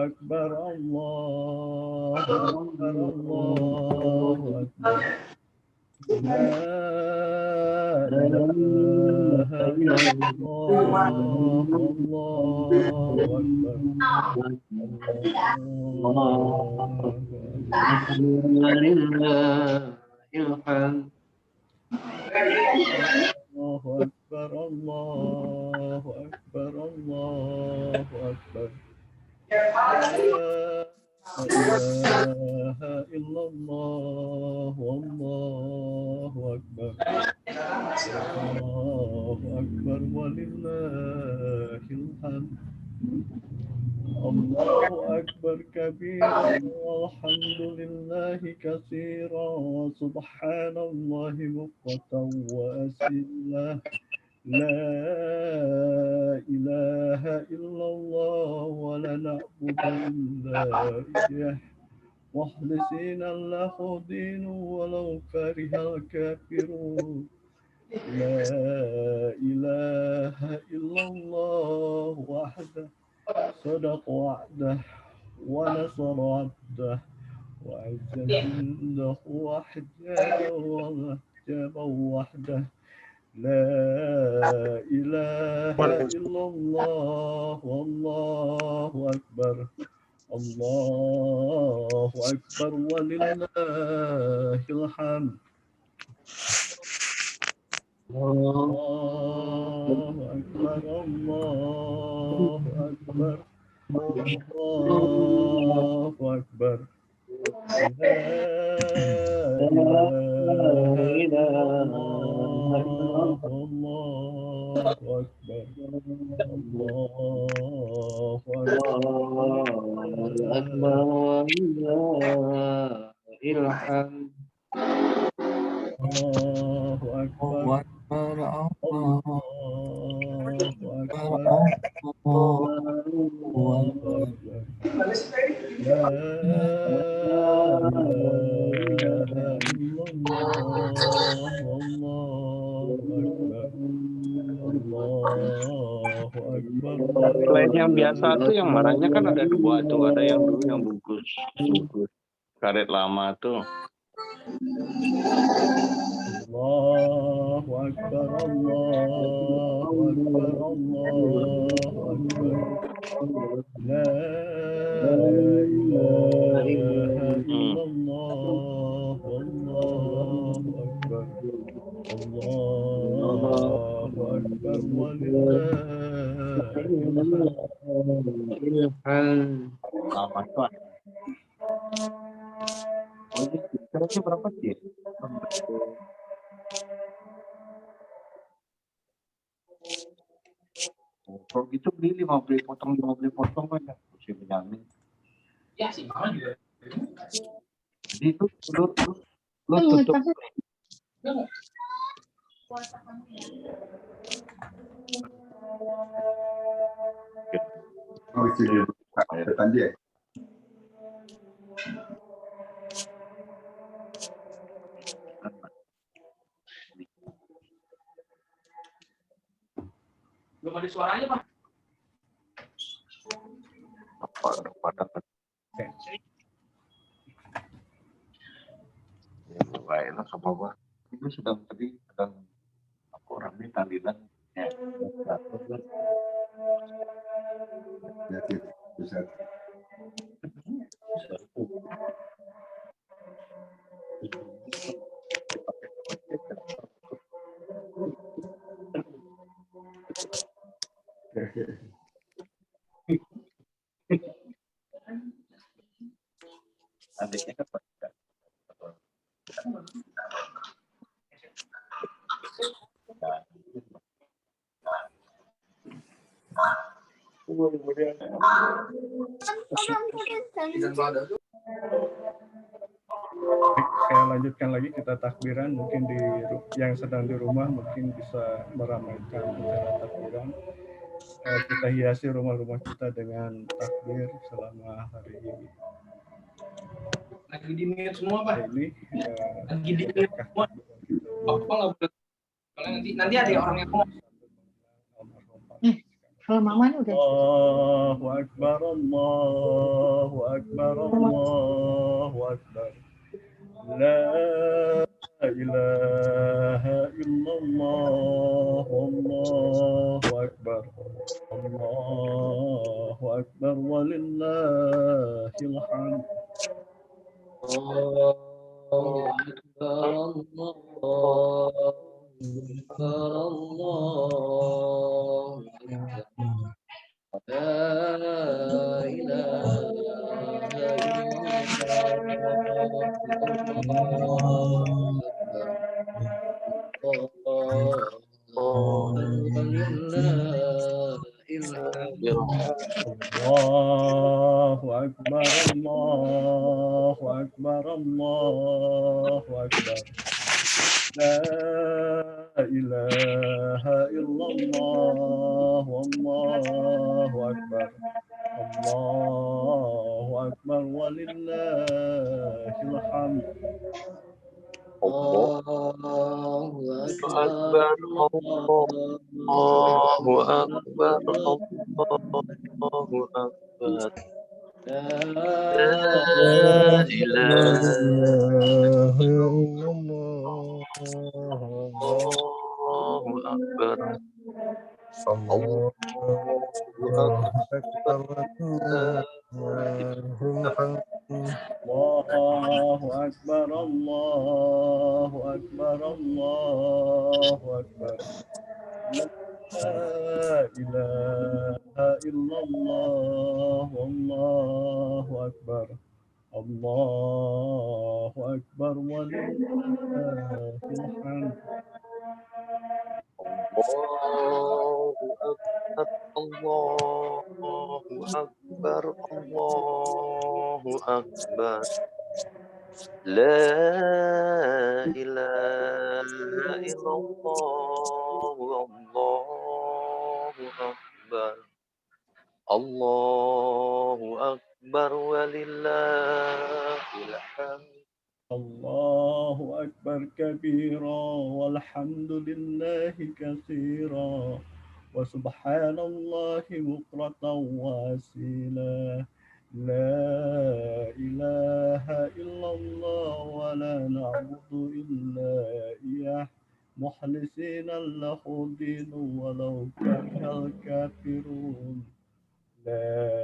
أكبر الله أكبر الله أكبر لا إله إلا الله الله أكبر الله أكبر الله أكبر الله أكبر لا إله إلا الله والله أكبر الله أكبر ولله الحمد الله أكبر كبيرا والحمد لله كثيرا سبحان الله بكرة وأصيلا لا إله إلا الله ولا نعبد إلا إياه مخلصين له دين ولو كره الكافرون لا إله إلا الله وحده صدق وعده ونصر عبده وعز جنده وحده ومهجب وحده لا إله إلا الله والله أكبر الله أكبر ولله الحمد الله أكبر الله أكبر الله أكبر لا إله إلا الله الله أكبر الله أكبر الله أكبر الله أكبر الله أكبر لا إله إلا الله الله أكبر الله أكبر Selain yang biasa tuh yang marahnya kan ada dua tuh, ada yang dulu yang bungkus karet lama tuh. الله أكبر الله أكبر الله أكبر لا إله إلا الله الله أكبر الله أكبر ولله Kira-kira berapa sih? Kalau gitu beli 50 potong aja. Si Benyamin. Ya sih, mama juga. Jadi itu lu tutup. Oh, itu dia. Belum ada suaranya, Pak. Baiklah, apa-apa. Itu sedang aku orangnya talilan. Ya, bisa. adiknya kan Saya lanjutkan lagi, kita takbiran. Mungkin yang sedang di rumah mungkin bisa meramaikan acara takbiran. Kita hiasi rumah-rumah kita dengan takbir selama hari ini. Lagi di mute semua, Pak. Hari ini Lagi di mute semua. Bapak nggak boleh. Kalau nanti ada orang yang ngomong. Kalau mama ini udah. Allahu Akbar, Allahu Akbar, Allahu Akbar. La ilaha illallah, Allahu Akbar. Allahu Akbar walillahil hamd. Allahu Akbar, Allahu Akbar. La ilaha Allahu Akbar, Allahu Akbar, Allahu Akbar. La ilaha illallah, Allahu Akbar. Allahu Akbar walillahil hamd. Allahu Akbar, Allahu Akbar, Allahu Akbar. La ilaha illallah, Allahu Akbar. Allahu Allahu Akbar, Allahu Akbar, Allahu Akbar. La ilaha illallah, Allahu Akbar. Allahu Akbar walillahil hamd. Allahu Akbar, Allahu Akbar. La ilaha illallah, Allahu Akbar. Allahu Akbar walillahil hamd. Allahu Akbar kabira walhamdulillahi katsira wa subhanallahi bukratan wa asila. La ilaha illallah wa la na'budu illa iyyah mukhlisina lahu dinu walau karihal kafirun. La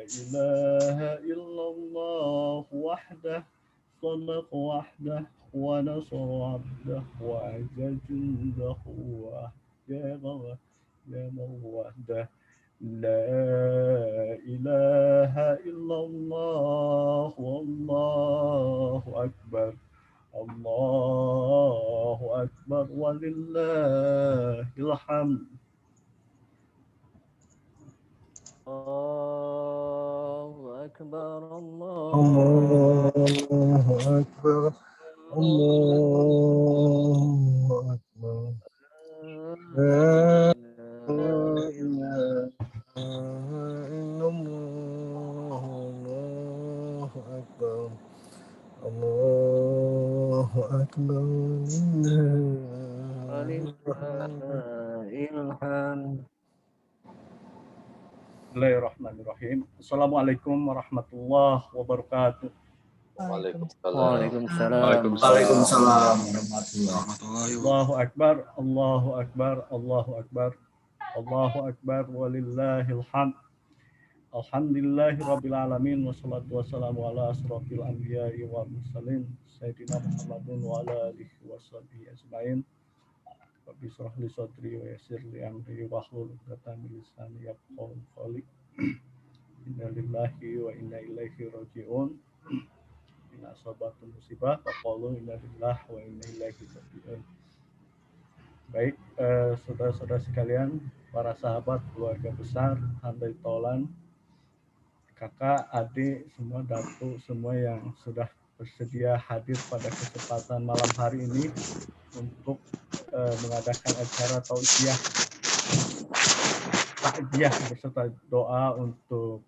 ilaha illallah wahdah صدق وحده ونصر عبده وعز جنده وأحجاب وحده. لا إله إلا الله والله أكبر. الله أكبر ولله الحمد. Allahu Akbar, Allahu Akbar, Allahu Akbar. La ilaha illallah, Allahu Akbar. Allahu Akbar. walillahil hamd. Bismillahirrahmanirrahim. Assalamualaikum warahmatullahi wabarakatuh. Waalaikumsalam. Waalaikumsalam warahmatullahi Allahu Akbar, Allahu Akbar, Allahu Akbar. Allahu Akbar walillahil hamd. Alhamdulillahi rabbil alamin wassalatu wassalamu ala asrofil anbiya'i wal mursalin sayyidina Muhammadin wa ala alihi washabihi ajmain. Rabbi shrah li sadri wa yassir li amri wahlul 'uqdatam min lisani yafqahu qawli. Inna lillahi wa inna ilaihi raji'un. Inna asabatul musibah faqalu inna lillahi wa inna ilaihi raji'un. Baik, saudara-saudara sekalian, para sahabat, keluarga besar, handai tolan, kakak, adik, semua datu, semua yang sudah bersedia hadir pada kesempatan malam hari ini untuk mengadakan acara tausiah takziah beserta doa untuk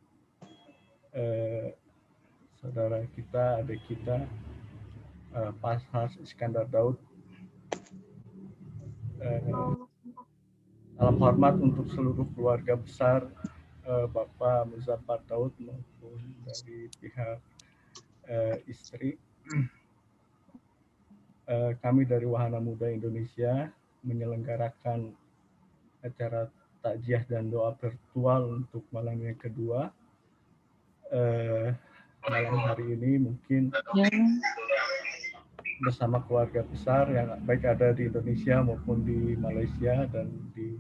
saudara kita, adik kita, Pas Has Iskandar Daud. Salam hormat untuk seluruh keluarga besar Bapak Muzaffar Daud maupun dari pihak istri. Kami dari Wahana Muda Indonesia menyelenggarakan acara takziah dan doa virtual untuk malam yang kedua. Malam hari ini mungkin bersama keluarga besar yang baik ada di Indonesia maupun di Malaysia dan di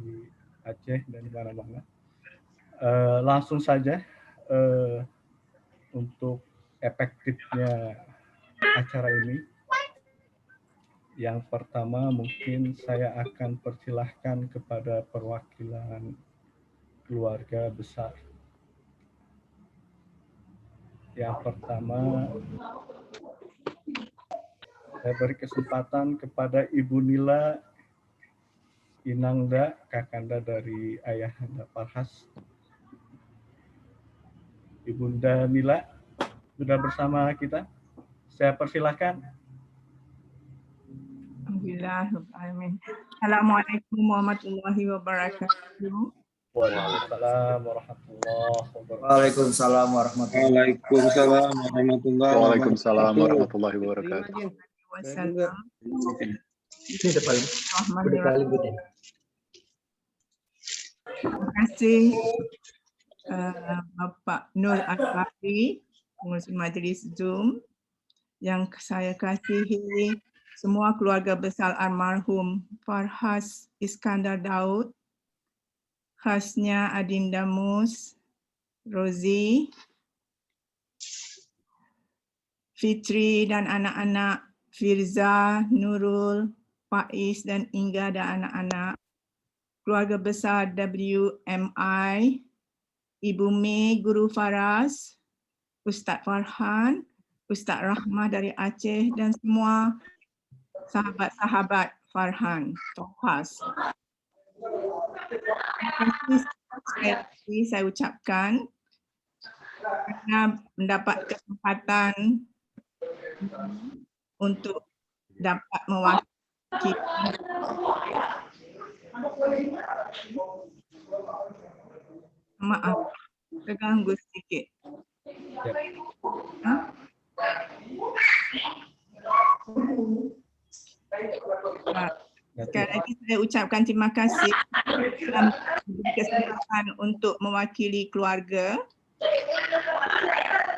Aceh dan di mana-mana. Langsung saja untuk efektifnya acara ini. Yang pertama mungkin saya akan persilahkan kepada perwakilan keluarga besar. Yang pertama saya beri kesempatan kepada Ibu Nila Inangda, kakanda dari Ayahanda Farhas. Ibunda Nila sudah bersama kita. Saya persilahkan. Alhamdulillah. Assalamualaikum warahmatullahi wabarakatuh. Waalaikumsalam warahmatullahi wabarakatuh. Waalaikumsalam warahmatullahi Waalaikumsalam warahmatullahi Waalaikumsalam warahmatullahi wabarakatuh. Wassalam. Ini udah paling Bismillahirrahmanirrahim. Terima kasih Bapak Nur Al-Fahri, pengurus majlis Zoom, yang saya kasihi semua keluarga besar almarhum Farhas Iskandar Daud, khasnya Adinda Mus, Rozi, Fitri dan anak-anak, Firza, Nurul, Faiz dan Inga dan anak-anak, keluarga besar WMI, Ibu Mei, Guru Faraz, Ustaz Farhan, Ustaz Rahmah dari Aceh dan semua sahabat-sahabat Farhan, Tohas. Terima kasih saya ucapkan karena mendapat kesempatan untuk dapat mewakili. Maaf, terganggu sedikit. Sekali lagi saya ucapkan terima kasih dan diberi kesempatan untuk mewakili keluarga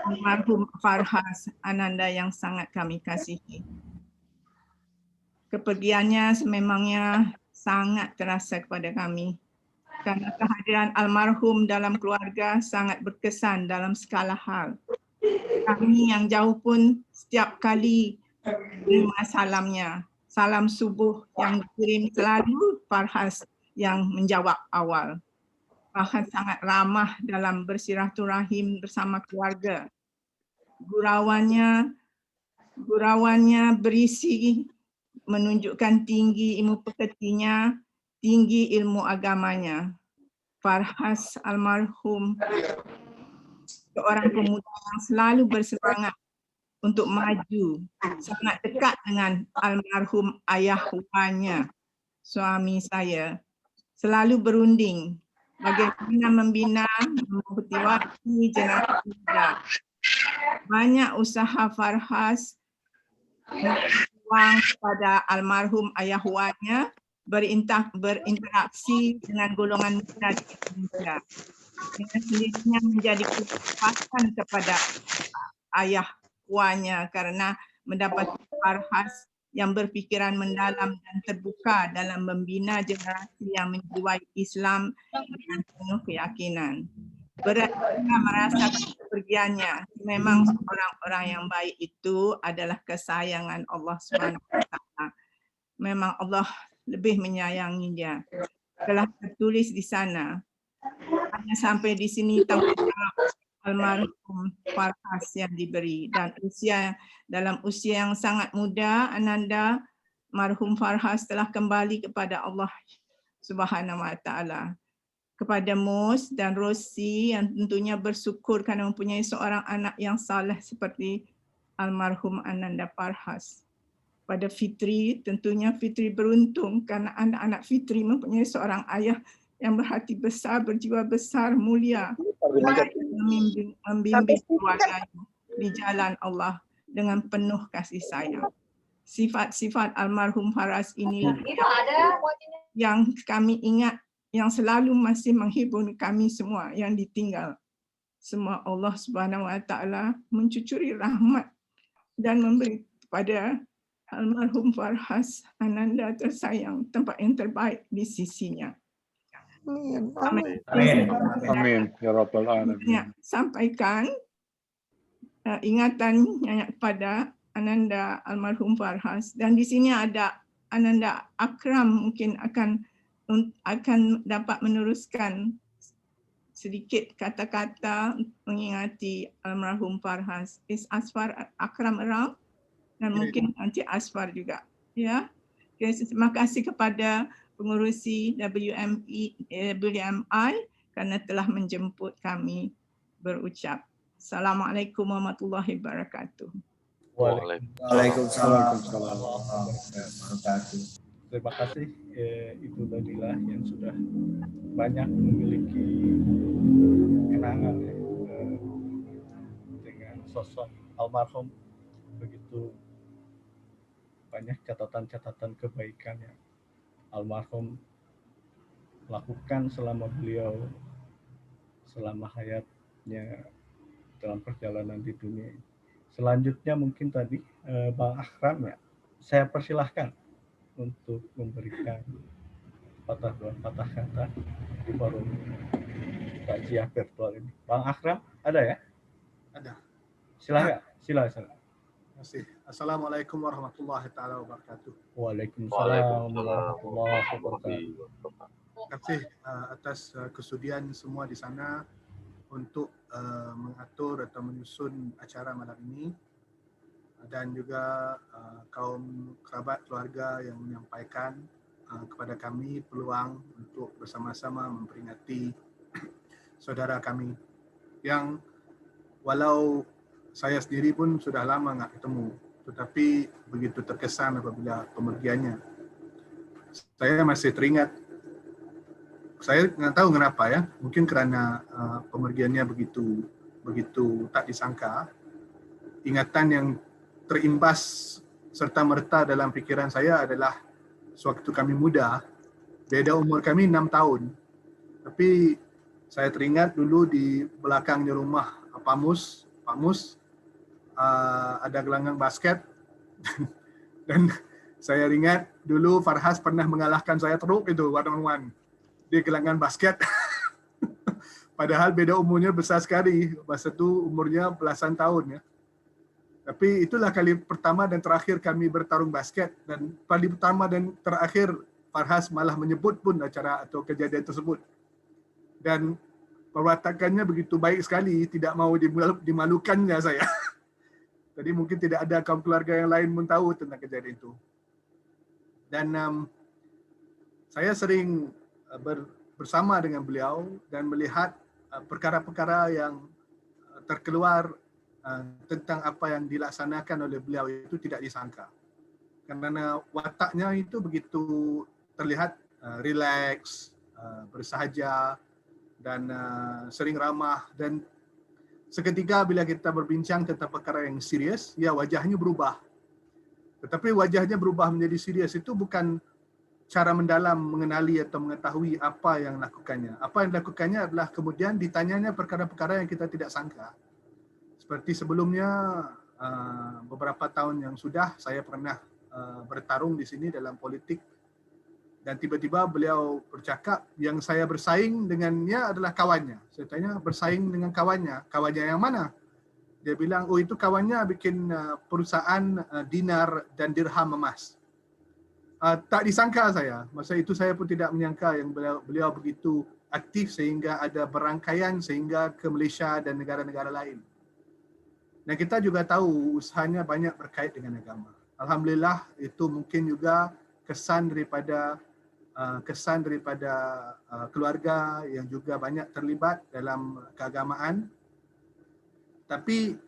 almarhum Farhas Ananda yang sangat kami kasihi. Kepergiannya sememangnya sangat terasa kepada kami karena kehadiran almarhum dalam keluarga sangat berkesan dalam segala hal. Kami yang jauh pun setiap kali menerima salamnya, salam subuh yang dikirim selalu Farhas yang menjawab awal. Farhas sangat ramah dalam bersiraturahim bersama keluarga. Gurauannya berisi menunjukkan tinggi ilmu pekertinya, tinggi ilmu agamanya. Farhas almarhum seorang pemuda yang selalu bersemangat untuk maju, sangat dekat dengan almarhum ayahuanya, suami saya. Selalu berunding bagaimana membina, memotivasi generasi muda. Banyak usaha Farhas berjuang kepada almarhum ayahuanya, berinteraksi dengan golongan muda di Indonesia. Dengan sendirinya menjadi kekuatan kepada ayahuanya karena mendapat Farhas yang berfikiran mendalam dan terbuka dalam membina generasi yang menjiwai Islam dengan penuh keyakinan. Beratnya merasa kepergiannya, memang orang-orang yang baik itu adalah kesayangan Allah SWT. Memang Allah lebih menyayangi dia. Telah tertulis di sana. Hanya sampai di sini tanggungjawab almarhum Farhas yang diberi, dan dalam usia yang sangat muda, Ananda marhum Farhas telah kembali kepada Allah Subhanahu Wa Taala. Kepada Mus dan Rosi yang tentunya bersyukur kerana mempunyai seorang anak yang saleh seperti almarhum Ananda Farhas. pada Fitri. Tentunya Fitri beruntung karena anak-anak Fitri mempunyai seorang ayah yang berhati besar, berjiwa besar, mulia, membimbing keluarganya di jalan Allah dengan penuh kasih sayang. Sifat-sifat almarhum Faraz inilah yang kami ingat, yang selalu masih menghibur kami semua yang ditinggal. Semua Allah Subhanahu Wa Taala mencucuri rahmat dan memberi kepada almarhum Faraz Ananda tersayang tempat yang terbaik di sisinya. Amin ya rabbal alamin. Sampaikan ingatannya kepada Ananda almarhum Faraz, dan di sini ada Ananda Akram mungkin akan dapat meneruskan sedikit kata-kata mengingati almarhum Faraz. Is Asfar Akram around? Dan mungkin nanti Asfar juga. Ya. Okay, terima kasih kepada pengurusi WMI kerana telah menjemput kami berucap. Assalamualaikum warahmatullahi wabarakatuh. Waalaikumsalam. Terima kasih Ibu Badila yang sudah banyak memiliki kenangan dengan sosok almarhum, begitu banyak catatan-catatan kebaikan yang almarhum lakukan selama hayatnya dalam perjalanan di dunia. Selanjutnya mungkin tadi Bang Akram, ya, saya persilahkan untuk memberikan patah kata di forum kajian virtual ini. Bang Akram, ada ya? Ada. Silakan. Terima kasih. Assalamualaikum warahmatullahi taala wabarakatuh. Waalaikumsalam warahmatullahi wabarakatuh. Terima kasih atas kesudian semua di sana untuk mengatur atau menyusun acara malam ini, dan juga kaum kerabat keluarga yang menyampaikan kepada kami peluang untuk bersama-sama memperingati saudara kami yang walau saya sendiri pun sudah lama nggak ketemu, tetapi begitu terkesan apabila pemergiannya. Saya masih teringat. Saya nggak tahu kenapa ya, mungkin karena pemergiannya begitu tak disangka. Ingatan yang terimbas serta merta dalam pikiran saya adalah sewaktu kami muda, beda umur kami 6 tahun. Tapi saya teringat dulu di belakangnya rumah Pak Mus ada gelanggang basket dan saya ingat dulu Farhas pernah mengalahkan saya teruk itu one-on-one di gelanggang basket. Padahal beda umurnya besar sekali, masa itu umurnya belasan tahun ya. Tapi itulah kali pertama dan terakhir kami bertarung basket, dan kali pertama dan terakhir Farhas malah menyebut pun acara atau kejadian tersebut. Dan perwatakannya begitu baik sekali, tidak mau dimalukannya saya. Jadi mungkin tidak ada kaum keluarga yang lain pun tahu tentang kejadian itu. Dan saya sering bersama dengan beliau dan melihat perkara-perkara yang terkeluar tentang apa yang dilaksanakan oleh beliau itu tidak disangka. Karena wataknya itu begitu terlihat rileks, bersahaja, dan sering ramah, dan seketika bila kita berbincang tentang perkara yang serius, ya wajahnya berubah. Tetapi wajahnya berubah menjadi serius itu bukan cara mendalam mengenali atau mengetahui apa yang lakukannya. Apa yang dilakukannya adalah kemudian ditanyanya perkara-perkara yang kita tidak sangka. Seperti sebelumnya, beberapa tahun yang sudah saya pernah bertarung di sini dalam politik, dan tiba-tiba beliau bercakap yang saya bersaing dengannya adalah kawannya. Saya tanya, bersaing dengan kawannya yang mana? Dia bilang, oh itu kawannya bikin perusahaan dinar dan dirham emas. Tak disangka saya. Masa itu saya pun tidak menyangka yang beliau begitu aktif sehingga ada berangkaian sehingga ke Malaysia dan negara-negara lain. Dan kita juga tahu usahanya banyak berkait dengan agama. Alhamdulillah itu mungkin juga kesan daripada keluarga yang juga banyak terlibat dalam keagamaan. Tapi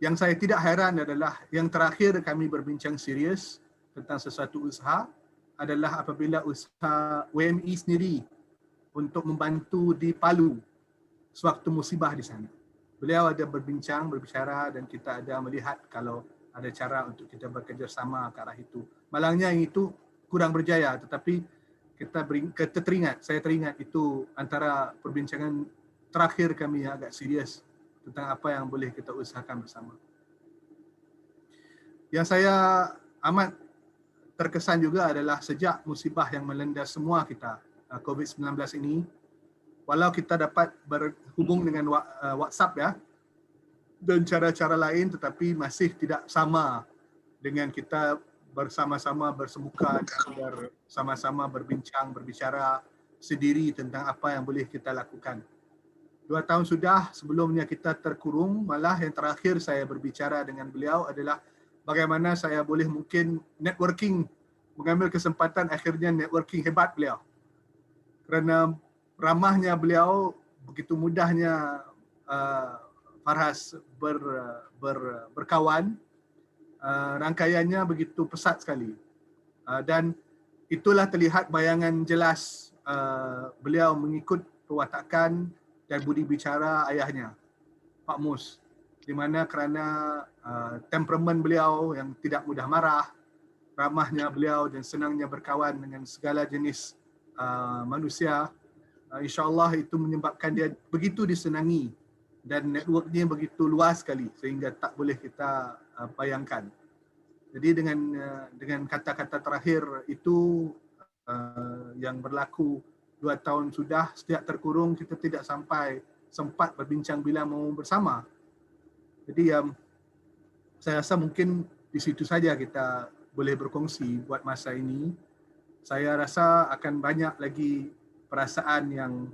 yang saya tidak heran adalah yang terakhir kami berbincang serius tentang sesuatu usaha adalah apabila usaha WMI sendiri untuk membantu di Palu sewaktu musibah di sana. Beliau ada berbicara dan kita ada melihat kalau ada cara untuk kita bekerjasama ke arah itu. Malangnya yang itu kurang berjaya, tetapi saya teringat itu antara perbincangan terakhir kami yang agak serius tentang apa yang boleh kita usahakan bersama. Yang saya amat terkesan juga adalah sejak musibah yang melanda semua kita, COVID-19 ini, walau kita dapat berhubung dengan WhatsApp ya, dan cara-cara lain, tetapi masih tidak sama dengan kita bersama-sama bersemuka dan bersama-sama berbicara sendiri tentang apa yang boleh kita lakukan. 2 tahun sudah sebelumnya kita terkurung, malah yang terakhir saya berbicara dengan beliau adalah bagaimana saya boleh mungkin networking, mengambil kesempatan akhirnya networking hebat beliau. Kerana ramahnya beliau, begitu mudahnya Farhas berkawan, rangkaiannya begitu pesat sekali. Dan itulah terlihat bayangan jelas beliau mengikut perwatakan dan budi bicara ayahnya, Pak Mus. Di mana kerana temperamen beliau yang tidak mudah marah, ramahnya beliau dan senangnya berkawan dengan segala jenis manusia, insya-Allah itu menyebabkan dia begitu disenangi dan networknya begitu luas sekali sehingga tak boleh kita bayangkan. Jadi dengan kata-kata terakhir itu yang berlaku 2 tahun sudah, sejak terkurung kita tidak sampai sempat berbincang bila mau bersama. Jadi saya rasa mungkin di situ saja kita boleh berkongsi buat masa ini. Saya rasa akan banyak lagi perasaan yang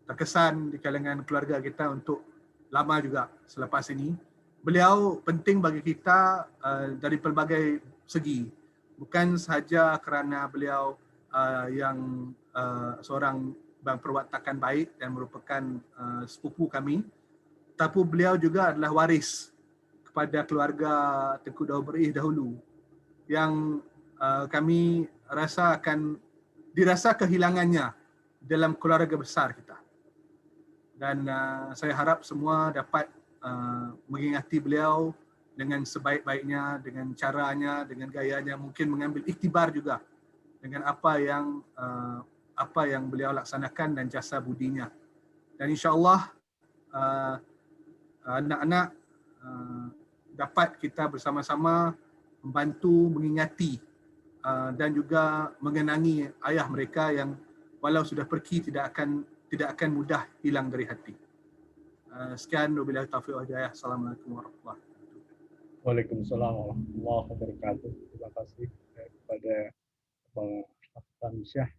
terkesan di kalangan keluarga kita untuk lama juga selepas ini. Beliau penting bagi kita dari pelbagai segi. Bukan sahaja kerana beliau yang seorang berwatak baik dan merupakan sepupu kami, tapi beliau juga adalah waris kepada keluarga Tengku Dawud Berih dahulu yang kami rasa akan dirasa kehilangannya dalam keluarga besar kita. Dan saya harap semua dapat mengingati beliau dengan sebaik-baiknya, dengan caranya, dengan gayanya, mungkin mengambil iktibar juga dengan apa yang beliau laksanakan dan jasa budinya. Dan insya-Allah anak-anak dapat kita bersama-sama membantu mengingati dan juga mengenangi ayah mereka yang walau sudah pergi tidak akan mudah hilang dari hati. Sekian, wabillahi taufiq wal hidayah. Assalamualaikum warahmatullahi wabarakatuh. Waalaikumsalam warahmatullahi wabarakatuh. Terima kasih kepada Bang Aftan Syah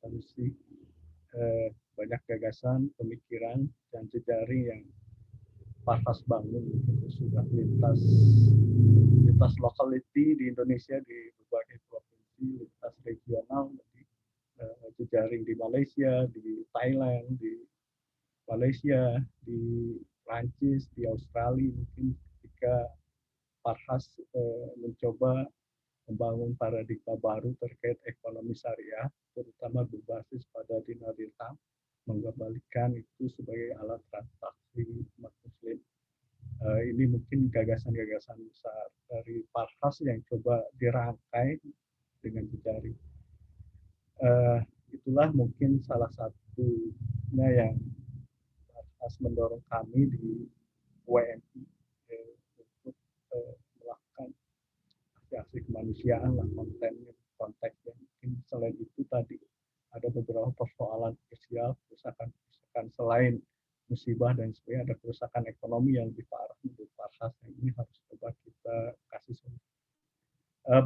Sanusi. Banyak gagasan, pemikiran, dan jejaring yang Farhas bangun itu sudah lintas lokality di Indonesia, di berbagai provinsi, lintas regional, jejaring di Malaysia, di Thailand, di Malaysia, di Prancis, di Australia. Mungkin ketika Farhas mencoba membangun paradigma baru terkait ekonomi syariah, terutama berbasis pada dinar dirham, mengembalikan itu sebagai alat transaksi umat muslim. Ini mungkin gagasan-gagasan besar dari Farhas yang coba dirangkai dengan jejaring. Itulah mungkin salah satunya yang Farhas mendorong kami di WMI untuk melakukan aksi-aksi kemanusiaan lah, konteksnya. Mungkin selain itu tadi ada beberapa persoalan sosial, kerusakan selain musibah dan sebagainya, ada kerusakan ekonomi yang lebih parah menurut Farhas, yang ini harus coba kita kasih solusi.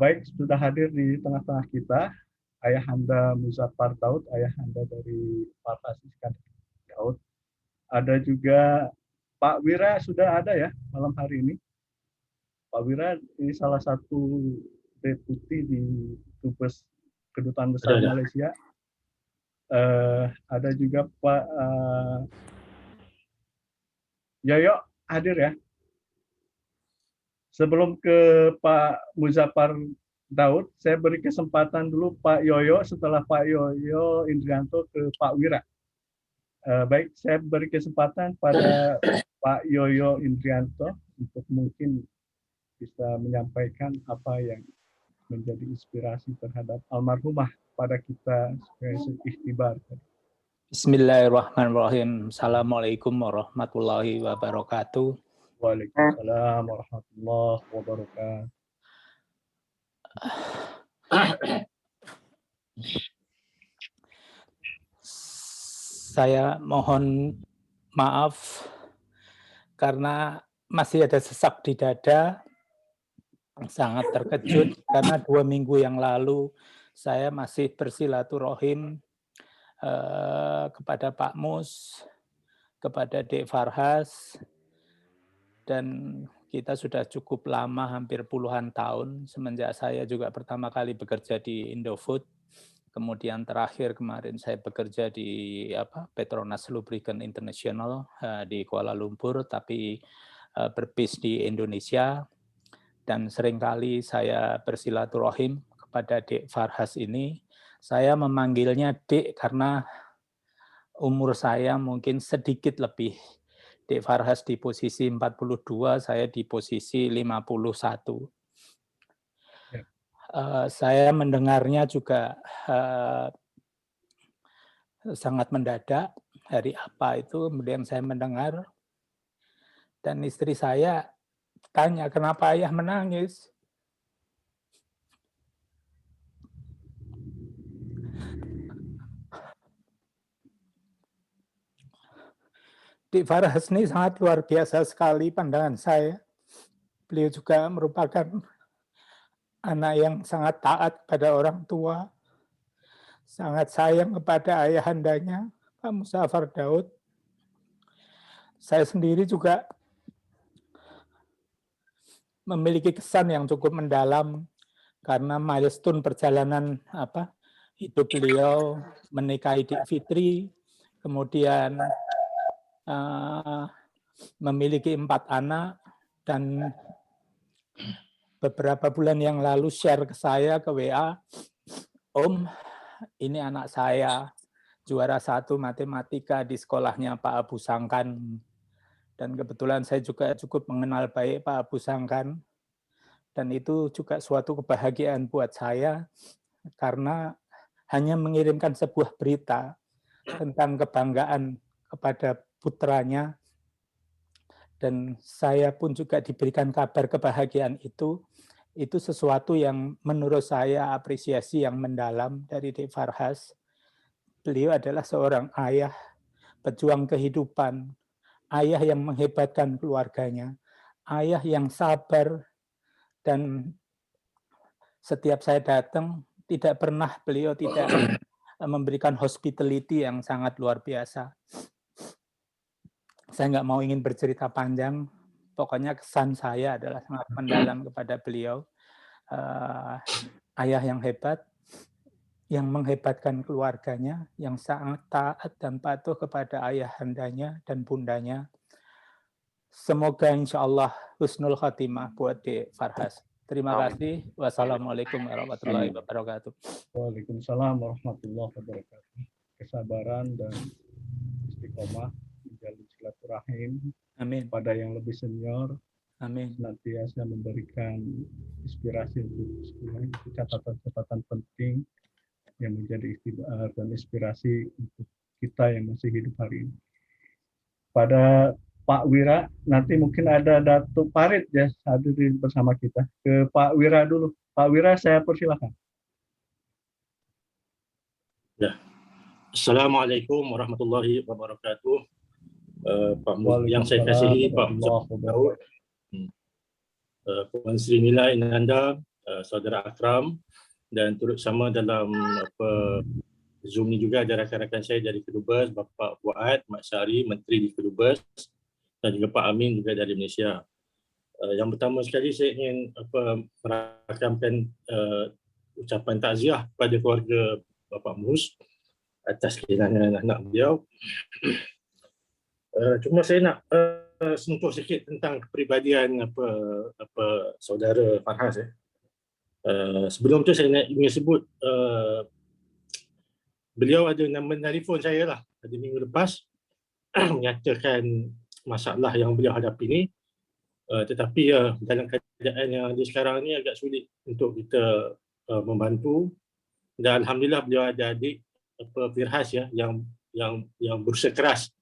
Baik, sudah hadir di tengah-tengah kita Ayahanda Muzaffar Daud, ayahanda dari Farhas Iskandar Daud. Ada juga Pak Wira, sudah ada ya malam hari ini. Pak Wira ini salah satu deputi di Dubes Kedutaan Besar Malaysia. Ada juga Pak Yoyo hadir ya. Sebelum ke Pak Muzaffar Daud, saya beri kesempatan dulu Pak Yoyo, setelah Pak Yoyo Indrianto ke Pak Wira. Baik, saya beri kesempatan pada Pak Yoyo Indrianto untuk mungkin bisa menyampaikan apa yang menjadi inspirasi terhadap almarhumah pada kita supaya ikhtibar. Bismillahirrahmanirrahim. Assalamualaikum warahmatullahi wabarakatuh. Waalaikumsalam warahmatullahi wabarakatuh. Saya mohon maaf karena masih ada sesak di dada. Sangat terkejut karena 2 minggu yang lalu saya masih bersilaturahim kepada Pak Mus, kepada Dek Farhas, dan kita sudah cukup lama, hampir puluhan tahun, semenjak saya juga pertama kali bekerja di Indofood. Kemudian terakhir kemarin saya bekerja di Petronas Lubricant International di Kuala Lumpur, tapi berbase di Indonesia. Dan seringkali saya bersilaturahim kepada Dek Farhas ini. Saya memanggilnya Dek karena umur saya mungkin sedikit lebih. Dek Farhas di posisi 42, saya di posisi 51. Saya mendengarnya juga sangat mendadak. Hari apa itu, kemudian saya mendengar, dan istri saya tanya, kenapa ayah menangis? Dek Farhas ini sangat luar biasa sekali pandangan saya. Beliau juga merupakan anak yang sangat taat pada orang tua, sangat sayang kepada ayahandanya, Pak Muzaffar Daud. Saya sendiri juga memiliki kesan yang cukup mendalam karena milestone perjalanan hidup beliau, menikahi Dik Fitri, kemudian memiliki 4 anak, dan beberapa bulan yang lalu share ke saya ke WA, Om, ini anak saya juara 1 matematika di sekolahnya Pak Abu Sangkan. Dan kebetulan saya juga cukup mengenal baik Pak Abu Sangkan. Dan itu juga suatu kebahagiaan buat saya karena hanya mengirimkan sebuah berita tentang kebanggaan kepada putranya, dan saya pun juga diberikan kabar kebahagiaan itu sesuatu yang menurut saya apresiasi yang mendalam dari Dek Farhas. Beliau adalah seorang ayah, pejuang kehidupan, ayah yang menghebatkan keluarganya, ayah yang sabar, dan setiap saya datang tidak pernah beliau tidak memberikan hospitality yang sangat luar biasa. Saya nggak mau ingin bercerita panjang, pokoknya kesan saya adalah sangat mendalam kepada beliau. Ayah yang hebat, yang menghebatkan keluarganya, yang sangat taat dan patuh kepada ayahandanya dan bundanya. Semoga insya Allah husnul khatimah buat Dek Farhas. Terima kasih. Wassalamualaikum warahmatullahi wabarakatuh. Waalaikumsalam warahmatullahi wabarakatuh. Kesabaran dan istiqomah menjalin silaturahim. Amin. Pada yang lebih senior. Amin. Senantiasa memberikan inspirasi untuk catatan-catatan penting yang menjadi ikhtibar dan inspirasi untuk kita yang masih hidup hari ini. Pada Pak Wira, nanti mungkin ada Datuk Farid ya hadir bersama kita. Ke Pak Wira dulu. Pak Wira, saya persilakan. Ya. Assalamualaikum warahmatullahi wabarakatuh. Pak yang saya kasihi Pak Muzaffar Daud, Puan Sri Mila Inanda, Saudara Akram, dan turut sama dalam Zoom ni juga ada rakan-rakan saya dari Kedubes, Bapak Fuad, Mak Syari, Menteri di Kedubes, dan juga Pak Amin juga dari Malaysia. Yang pertama sekali saya ingin merakamkan ucapan takziah pada keluarga Bapak Mus atas kehilangan anak beliau. Cuma saya nak sentuh sikit tentang kepribadian saudara Farhas. Sebelum tu saya ingin sebut beliau ada nombor telefon saya lah pada minggu lepas menyatakan masalah yang beliau hadapi ni, tetapi dalam keadaan yang ada sekarang ni agak sulit untuk kita membantu, dan alhamdulillah beliau ada adik Firhas yang berusaha keras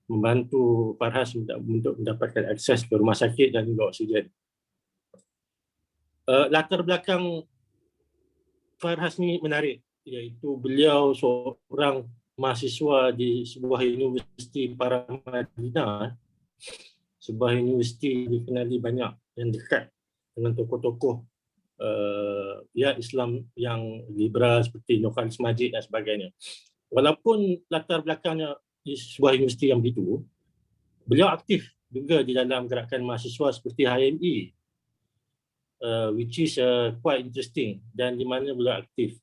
membantu Farhas untuk mendapatkan akses ke rumah sakit dan juga oksigen. Latar belakang Farhas ni menarik, iaitu beliau seorang mahasiswa di sebuah universiti Paramadina, sebuah universiti dikenali banyak yang dekat dengan tokoh-tokoh Islam yang liberal seperti Nurkhalis Majid dan sebagainya. Walaupun latar belakangnya di sebuah universiti yang begitu, beliau aktif juga di dalam gerakan mahasiswa seperti HME, which is quite interesting, dan di mana beliau aktif.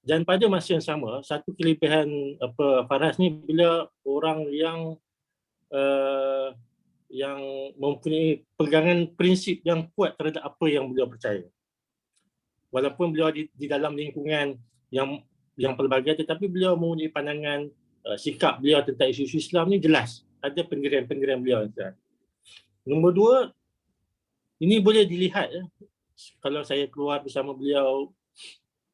Dan pada masa yang sama, satu kelebihan Farhas ni, beliau orang yang mempunyai pegangan prinsip yang kuat terhadap apa yang beliau percaya. Walaupun beliau di dalam lingkungan yang pelbagai, tetapi beliau mempunyai pandangan, sikap beliau tentang isu Islam ni jelas. Ada pendirian-pendirian beliau. Nombor dua, ini boleh dilihat kalau saya keluar bersama beliau.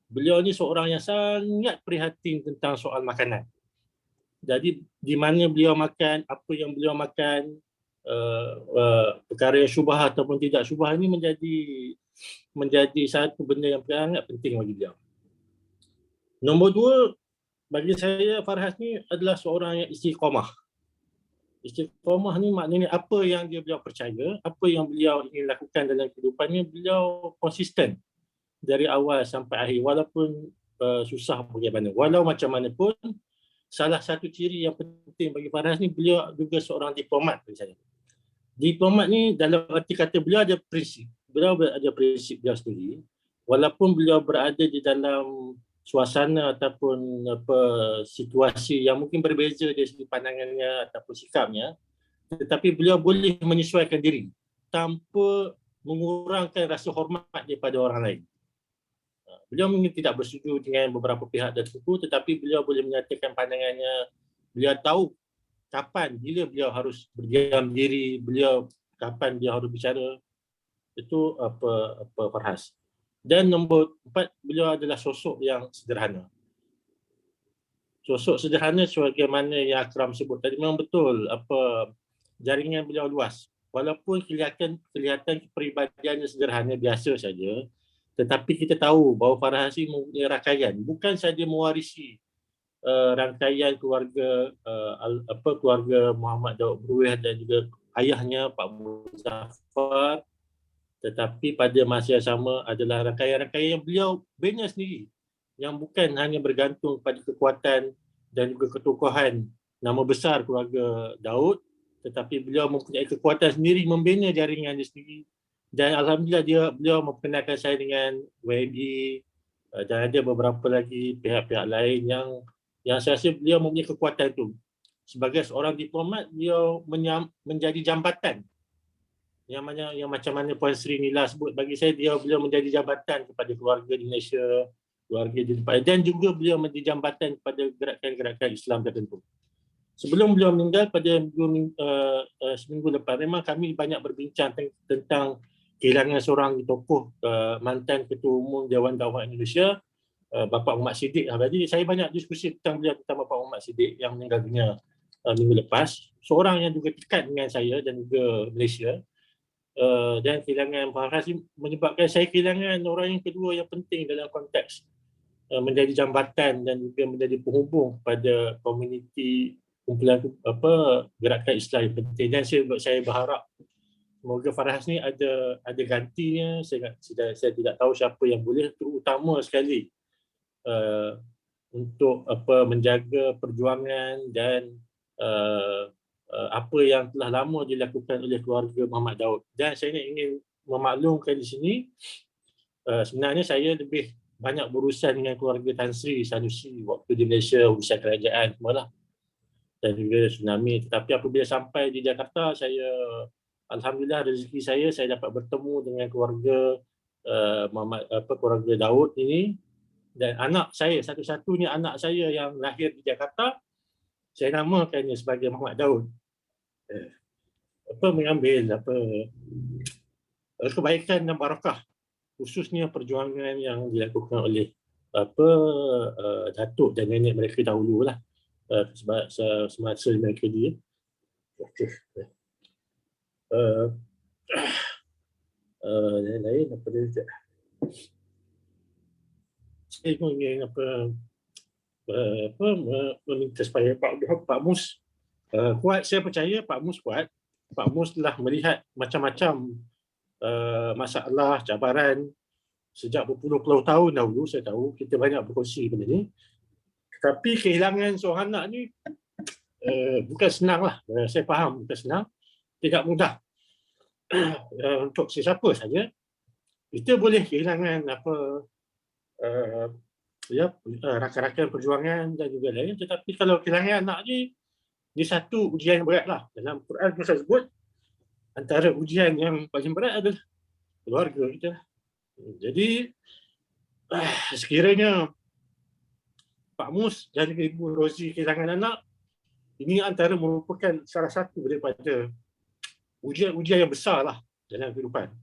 Beliau ni seorang yang sangat prihatin tentang soal makanan. Jadi di mana beliau makan, apa yang beliau makan, perkara yang syubhat ataupun tidak syubhat ini menjadi satu benda yang sangat penting bagi beliau. Nombor dua, bagi saya Farhas ni adalah seorang yang istiqamah. Istiqamah ni maknanya apa yang beliau percaya, apa yang beliau ingin lakukan dalam kehidupannya, beliau konsisten dari awal sampai akhir, walaupun susah bagaimana. Walau macam mana pun, salah satu ciri yang penting bagi Farhas ni, beliau juga seorang diplomat bagi saya. Diplomat ni dalam arti kata beliau ada prinsip. Beliau ada prinsip beliau sendiri. Walaupun beliau berada di dalam suasana ataupun situasi yang mungkin berbeza dari segi pandangannya ataupun sikapnya, tetapi beliau boleh menyesuaikan diri tanpa mengurangkan rasa hormat daripada orang lain. Beliau mungkin tidak bersetuju dengan beberapa pihak tertentu, tetapi beliau boleh menyatakan pandangannya. Beliau tahu kapan, bila beliau harus berdiam diri, kapan beliau harus bicara. Itu Farhas. Dan nombor 4, beliau adalah sosok yang sederhana. Sosok sederhana sebagaimana yang Akram sebut tadi, memang betul jaringan beliau luas. Walaupun kelihatan kepribadiannya sederhana biasa saja, tetapi kita tahu bahawa Farhas ini mempunyai rangkaian, bukan saja mewarisi rangkaian keluarga keluarga Muhammad Daud Berweh dan juga ayahnya Pak Muzaffar, tetapi pada masa yang sama adalah rangkaian-rangkaian yang beliau bina sendiri, yang bukan hanya bergantung pada kekuatan dan juga ketokohan nama besar keluarga Daud, tetapi beliau mempunyai kekuatan sendiri membina jaringannya sendiri. Dan alhamdulillah beliau memperkenalkan saya dengan WMI dan ada beberapa lagi pihak-pihak lain yang saya rasa beliau mempunyai kekuatan itu. Sebagai seorang diplomat, beliau menjadi jambatan. Yang macam mana Puan Sri Nila sebut, bagi saya beliau menjadi jambatan kepada keluarga di Malaysia, keluarga di tempat, dan juga beliau menjadi jambatan kepada gerakan-gerakan Islam tertentu. Sebelum beliau meninggal pada seminggu lepas, memang kami banyak berbincang tentang kehilangan seorang tokoh, mantan Ketua Umum Dewan Dakwah Indonesia, Bapak Muhammad Siddiq. Jadi saya banyak diskusi tentang Bapak Muhammad Siddiq yang meninggal dunia minggu lepas. Seorang yang juga dekat dengan saya dan juga Malaysia. Dan kehilangan Farhas menyebabkan saya kehilangan orang yang kedua yang penting dalam konteks menjadi jambatan dan juga menjadi penghubung pada komuniti kumpulan gerakan Islam yang penting. Dan saya berharap semoga Farhas ni ada gantinya. Saya tidak tahu siapa yang boleh, terutama sekali untuk menjaga perjuangan dan apa yang telah lama dilakukan oleh keluarga Muhammad Daud. Dan saya ingin memaklumkan di sini, sebenarnya saya lebih banyak berurusan dengan keluarga Tan Sri Sanusi waktu di Malaysia, urusan kerajaan semualah. dan juga tsunami. Tetapi apabila sampai di Jakarta, saya alhamdulillah rezeki saya dapat bertemu dengan keluarga keluarga Daud ini, dan anak saya, satu-satunya anak saya yang lahir di Jakarta, saya namakannya sebagai Muhammad Daud. Mengambil kebaikan dan barakah, khususnya perjuangan yang dilakukan oleh datuk dan nenek mereka dahulu lah, semasa mereka dia. Lain apa dia? Saya ingin meminta supaya Pak Mus kuat. Saya percaya Pak Mus kuat. Pak Mus telah melihat macam-macam masalah, cabaran sejak berpuluh-puluh tahun dahulu. Saya tahu kita banyak berkongsi benda ni. Tetapi kehilangan seorang anak ni bukan senang lah. Saya faham bukan senang. Tidak mudah untuk sesiapa saja. Kita boleh kehilangan rakan-rakan perjuangan dan juga lain. Tetapi kalau kehilangan anak ni, dia satu ujian yang berat lah. Dalam Quran kita sebut antara ujian yang paling berat adalah keluarga kita. Jadi sekiranya Pak Mus dan Ibu Rozi kehilangan anak, ini antara merupakan salah satu daripada ujian-ujian yang besar lah dalam kehidupan.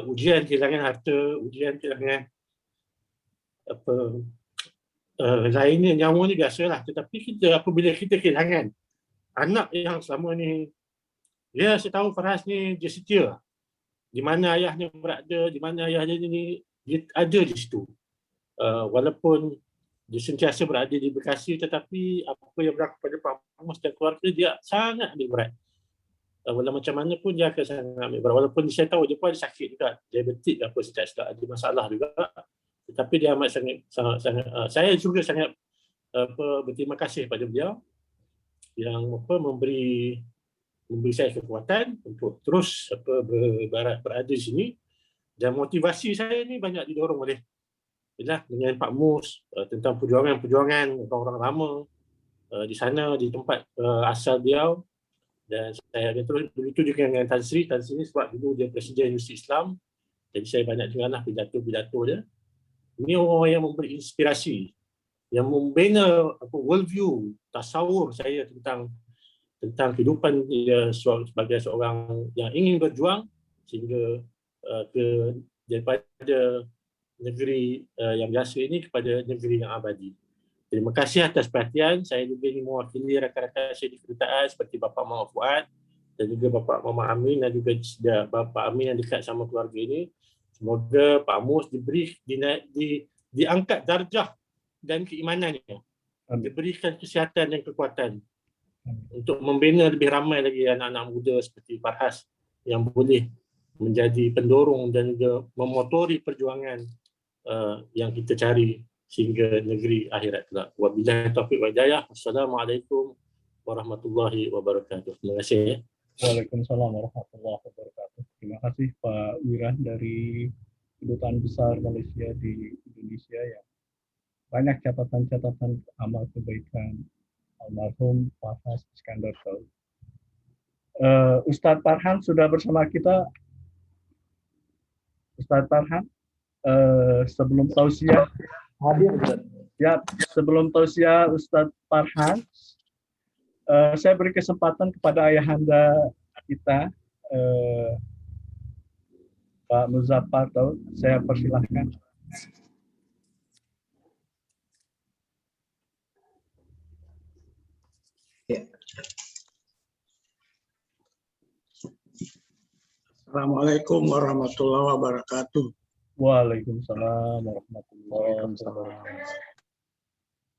Ujian kehilangan harta, ujian kehilangan lainnya, nyawa ni biasalah. Tetapi apabila kita kehilangan anak yang selama ni, saya tahu Farhas ni dia setia. Di mana ayahnya berada, di mana ayahnya ni, dia ada di situ. Walaupun dia sentiasa berada di Bekasi, tetapi apa yang berlaku pada Pak Mus dan keluarga dia sangat ambil berat. Walau macam mana pun dia akan sangat ambil berat. Walaupun saya tahu dia pun ada sakit juga, diabetik apa, saya tak ada masalah juga. Tetapi dia amat sangat saya juga sangat berterima kasih pada beliau yang memberi saya kekuatan untuk terus berada di sini. Dan motivasi saya ni banyak didorong oleh dengan Pak Mus tentang perjuangan orang-orang lama di sana, di tempat asal beliau. Dan saya ada terus begitu juga dengan Tan Sri sebab dulu dia Presiden Universiti Islam. Jadi saya banyak dengarlah pidato-pidato dia. Ini orang yang memberi inspirasi, yang membina worldview, tasawur saya tentang kehidupan dia sebagai seorang yang ingin berjuang sehingga daripada negeri yang biasa ini kepada negeri yang abadi. Terima kasih atas perhatian. Saya juga ingin mewakili rakan-rakan saya di kedutaan seperti Bapak Muhammad Fuad dan juga Bapak Muhammad Amin dan juga Bapak Amin yang dekat sama keluarga ini. Semoga Pak Mus diangkat darjah dan keimanannya. Diberikan kesihatan dan kekuatan untuk membina lebih ramai lagi anak-anak muda seperti Farhas yang boleh menjadi pendorong dan juga memotori perjuangan yang kita cari sehingga negeri akhirat kelak. Wabillahi taufiq wal hidayah. Wassalamualaikum warahmatullahi wabarakatuh. Terima kasih. Waalaikumsalam warahmatullahi wabarakatuh. Terima kasih Pak Wirah dari Kedutaan Besar Malaysia di Indonesia yang banyak catatan-catatan amal kebaikan almarhum Farhas Iskandar Daud. Ustadz Farhan sudah bersama kita. Ustadz Farhan, sebelum tausiah hadir. Ya, sebelum tausiah Ustadz Farhan, saya beri kesempatan kepada ayahanda kita, Pak Muzaffar Daud. Saya persilahkan. Ya. Assalamualaikum warahmatullahi wabarakatuh. Waalaikumsalam warahmatullahi wabarakatuh.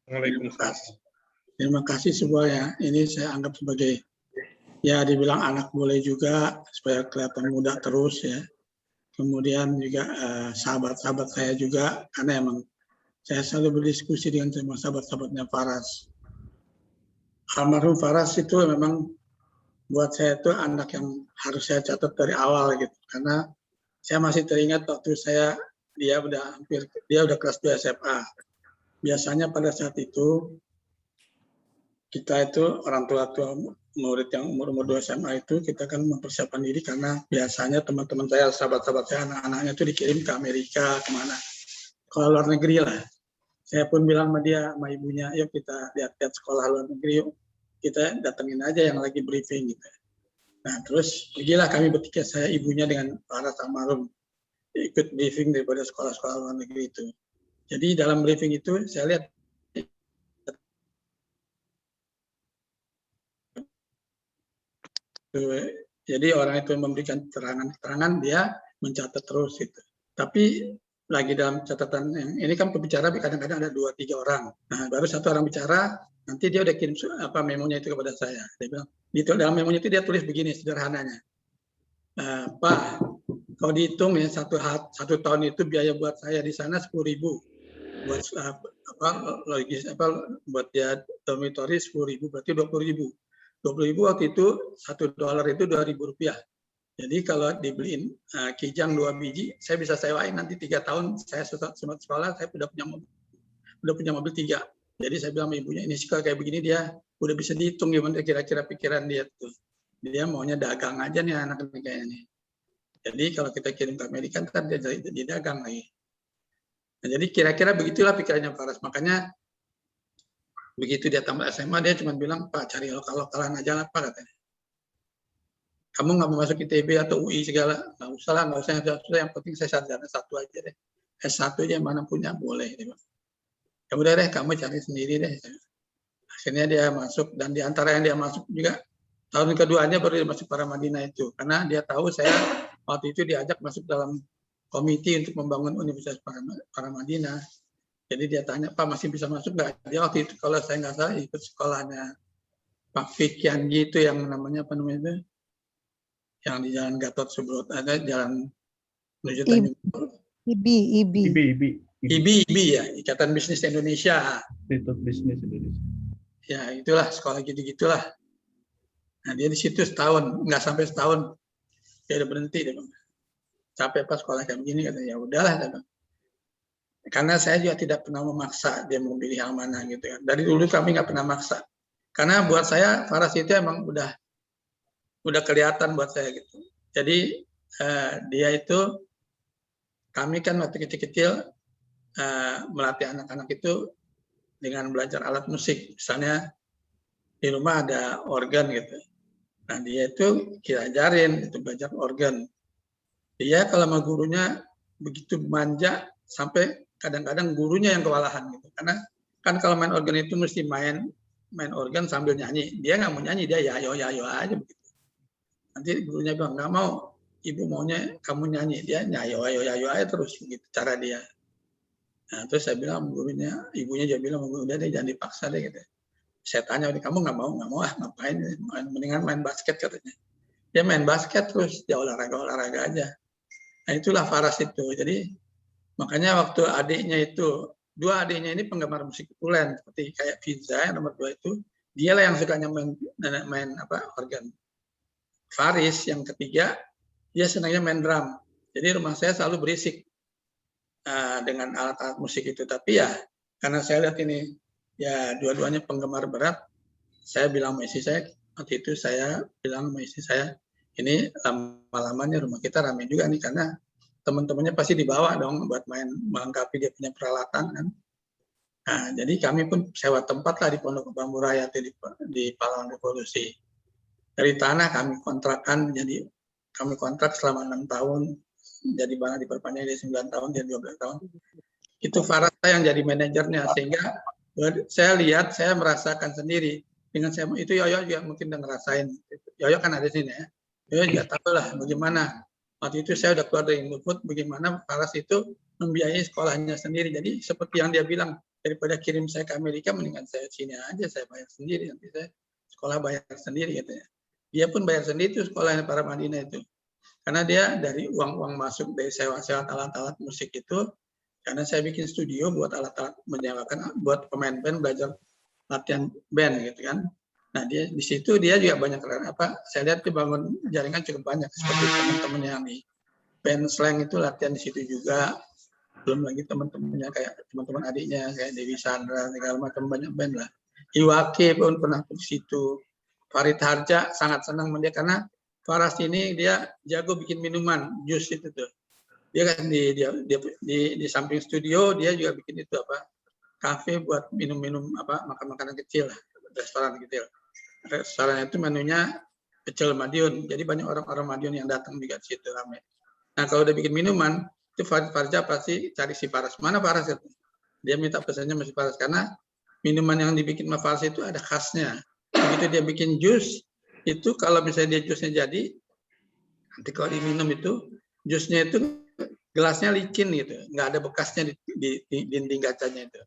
Waalaikumsalam. Terima kasih semuanya. Ini saya anggap sebagai, ya dibilang anak boleh juga, supaya kelihatan muda terus ya. Kemudian juga sahabat-sahabat saya juga, karena emang saya selalu berdiskusi dengan semua sahabat-sahabatnya Farhas. Almarhum Farhas itu memang buat saya itu anak yang harus saya catat dari awal gitu, karena saya masih teringat waktu dia udah kelas 2 SMA. Biasanya pada saat itu kita itu orang tua murid yang umur 2 SMA itu kita kan mempersiapkan diri karena biasanya teman-teman saya, sahabat-sahabat saya, anak-anaknya itu dikirim ke Amerika, kemana, ke luar negeri lah. Saya pun bilang sama dia, sama ibunya, yuk kita lihat-lihat sekolah luar negeri, yuk kita datengin aja yang lagi briefing gitu. Nah terus pergilah kami bertiga, saya, ibunya dengan para almarhum ikut briefing daripada sekolah-sekolah luar negeri itu. Jadi dalam briefing itu saya lihat jadi orang itu memberikan keterangan dia mencatat terus gitu. Tapi lagi dalam catatan yang ini kan pembicara kadang-kadang ada 2-3 orang. Nah, baru satu orang bicara, nanti dia udah kirim memonya itu kepada saya. Dia bilang, di dalam memonya itu dia tulis begini sederhananya. Pak, kalau dihitung ya satu tahun itu biaya buat saya di sana 10.000. Buat buat dia dormitory 10.000 berarti 20.000. 20.000 waktu itu $1 itu Rp2.000. Jadi kalau dibeliin kijang 2 biji, saya bisa sewain nanti 3 tahun saya sekolah, saya udah punya mobil 3. Jadi saya bilang sama ibunya, ini kalau kayak begini dia udah bisa dihitung gimana kira-kira pikiran dia tuh. Dia maunya dagang aja nih anak ini kayaknya nih. Jadi kalau kita kirim ke Amerika kan dia jadi dagang lagi. Nah, jadi kira-kira begitulah pikirannya Faras. Makanya begitu dia tamat SMA, dia cuma bilang, Pak cari lokal-lokalan aja lah Pak katanya. Kamu nggak mau masuk ITB atau UI segala, nggak usah lah, nggak usah yang penting saya sarjana 1 aja deh. S1 aja mana punya boleh. Ya udah deh, kamu cari sendiri deh. Akhirnya dia masuk, dan di antara yang dia masuk juga, tahun keduanya baru dia masuk Paramadina itu. Karena dia tahu saya waktu itu diajak masuk dalam komite untuk membangun Universitas Paramadina. Jadi dia tanya, Pak masih bisa masuk nggak? Dia waktu itu kalau saya nggak salah ikut sekolahnya Pak Fikian gitu yang namanya apa namanya itu? Yang di Jalan Gatot Subroto, ada jalan menuju Tanjung. IBI ya, Ikatan Bisnis Indonesia. Institut Bisnis Indonesia. Ya itulah sekolah gitu-gitulah. Nah dia di situ setahun, nggak sampai setahun dia udah berhenti deh bang. Capek pas sekolah kayak begini katanya, ya udahlah bang. Karena saya juga tidak pernah memaksa dia mau pilih yang mana gitu kan. Dari dulu kami nggak pernah maksa. Karena buat saya Faras itu emang udah kelihatan buat saya gitu. Jadi dia itu, kami kan waktu kecil-kecil melatih anak-anak itu dengan belajar alat musik. Misalnya di rumah ada organ gitu. Nah dia itu kita ajarin itu belajar organ. Dia kalau sama gurunya begitu manja sampai kadang-kadang gurunya yang kewalahan gitu. Karena kan kalau main organ itu mesti main organ sambil nyanyi. Dia nggak mau nyanyi, dia yayo aja begitu. Nanti gurunya bilang nggak mau, ibu maunya kamu nyanyi. Dia yayo aja terus begitu cara dia. Nah, terus saya bilang gurunya, ibunya juga bilang udah deh jangan dipaksa deh gitu. Saya tanya, kamu nggak mau ngapain? Mendingan main basket katanya. Dia main basket terus dia olahraga aja. Nah itulah Faras itu. Jadi makanya waktu adiknya itu, 2 adiknya ini penggemar musik populer seperti kayak Fiza yang nomor 2 itu, dialah yang sukanya main organ. Faris yang ketiga, dia senangnya main drum. Jadi rumah saya selalu berisik dengan alat-alat musik itu. Tapi ya karena saya lihat ini ya dua-duanya penggemar berat, saya bilang sama istri saya, waktu itu saya bilang sama istri saya, ini lama-lamanya rumah kita ramai juga nih karena teman-temannya pasti dibawa dong buat main melengkapi dia punya peralatan kan. Nah, jadi kami pun sewa tempat lah di Pondok Bambu Raya di Pahlawan Revolusi. Dari tanah kami kontrakkan, jadi kami kontrak selama 6 tahun, jadi barang diperpanjang dari 9 tahun dan 12 tahun. Itu Faras yang jadi manajernya, sehingga saya lihat, saya merasakan sendiri. Dengan saya itu Yoyo juga mungkin udah ngerasain. Yoyo kan ada di sini ya. Yoyo juga tahu lah bagaimana. Waktu itu saya udah keluar dari Indofood, bagaimana Faras itu membiayai sekolahnya sendiri. Jadi seperti yang dia bilang, daripada kirim saya ke Amerika, mendingan saya sini aja, saya bayar sendiri. Nanti saya sekolah bayar sendiri katanya. Dia pun bayar sendiri itu sekolahnya Paramadina itu. Karena dia dari uang masuk dari sewa-sewa alat-alat musik itu, karena saya bikin studio buat alat-alat menyewakan, buat pemain band belajar latihan band gitu kan. Nah dia di situ dia juga banyak saya lihat dia bangun jaringan cukup banyak seperti teman-teman yang di band slang itu latihan di situ juga, belum lagi teman-temannya kayak teman-teman adiknya kayak Dewi Sandra segala macam banyak band lah. Iwake pun pernah di situ. Farid Harja sangat senang sama dia karena Faras ini dia jago bikin minuman, jus itu tuh. Dia kan di samping studio dia juga bikin itu apa? Kafe buat minum-minum apa makan-makanan kecil lah, restoran kecil. Restoran itu menunya pecel Madiun. Jadi banyak orang-orang Madiun yang datang juga di situ ramai. Nah, kalau udah bikin minuman, itu Farid Harja pasti cari si Faras. Mana Faras itu? Dia minta pesannya sama si Faras karena minuman yang dibikin sama Faras itu ada khasnya. Begitu dia bikin jus, itu kalau misalnya dia jusnya jadi, nanti kalau diminum itu, jusnya itu gelasnya licin gitu, nggak ada bekasnya di dinding kacanya itu.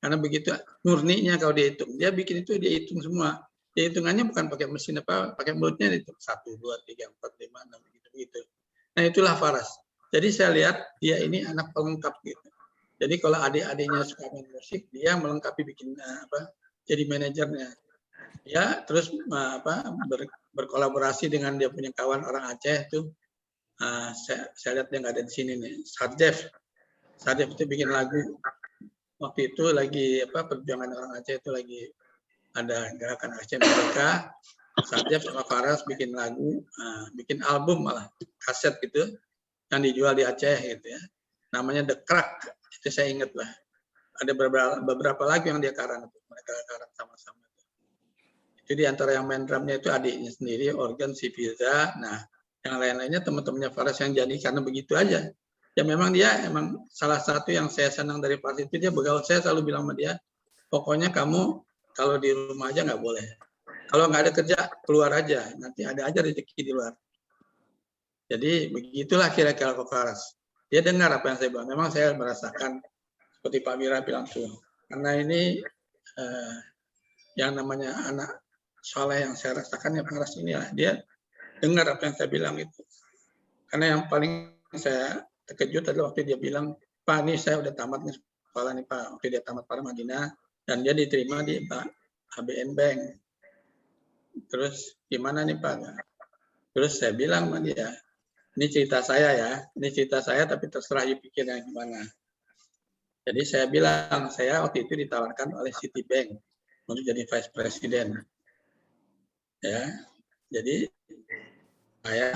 Karena begitu murninya kalau dia hitung, dia bikin itu dia hitung semua. Dia hitungannya bukan pakai mesin apa, pakai mulutnya itu 1, 2, 3, 4, 5, 6 begitu. Nah itulah Faras. Jadi saya lihat dia ini anak pelengkap gitu. Jadi kalau adik-adiknya suka main musik, dia melengkapi bikin apa, jadi manajernya. Ya terus berkolaborasi dengan dia punya kawan orang Aceh itu. Saya lihat dia nggak ada di sini nih. Sadef itu bikin lagu. Waktu itu lagi apa perjuangan orang Aceh itu lagi ada gerakan Aceh Merdeka. Sadef sama Faras bikin lagu, bikin album malah kaset gitu yang dijual di Aceh gitu ya. Namanya The Crack. Itu saya ingat lah. Ada beberapa lagu yang dia karang, mereka karang sama-sama. Itu di antara yang main drumnya itu adiknya sendiri, organ si Firza. Nah, yang lain-lainnya teman-temannya Faras yang jadi karena begitu aja. Ya memang dia emang salah satu yang saya senang dari Faras itu dia begaul. Saya selalu bilang sama dia, pokoknya kamu kalau di rumah aja nggak boleh. Kalau nggak ada kerja keluar aja, nanti ada aja rezeki di luar. Jadi begitulah kira-kira ke Faras. Dia dengar apa yang saya bilang. Memang saya merasakan seperti Pak Wira bilang tuh. Karena ini yang namanya anak soleh yang saya rasakan ya Faras inilah. Dia dengar apa yang saya bilang itu. Karena yang paling saya terkejut adalah waktu dia bilang, Pak ini saya udah tamat nih sekolah nih Pak. Waktu dia tamat pada Madinah dan dia diterima di ABN Bank. Terus gimana nih Pak? Terus saya bilang sama dia, ini cerita saya ya, ini cerita saya tapi terserah you pikirnya gimana. Jadi saya bilang, saya waktu itu ditawarkan oleh Citibank untuk jadi Vice President. Ya, jadi saya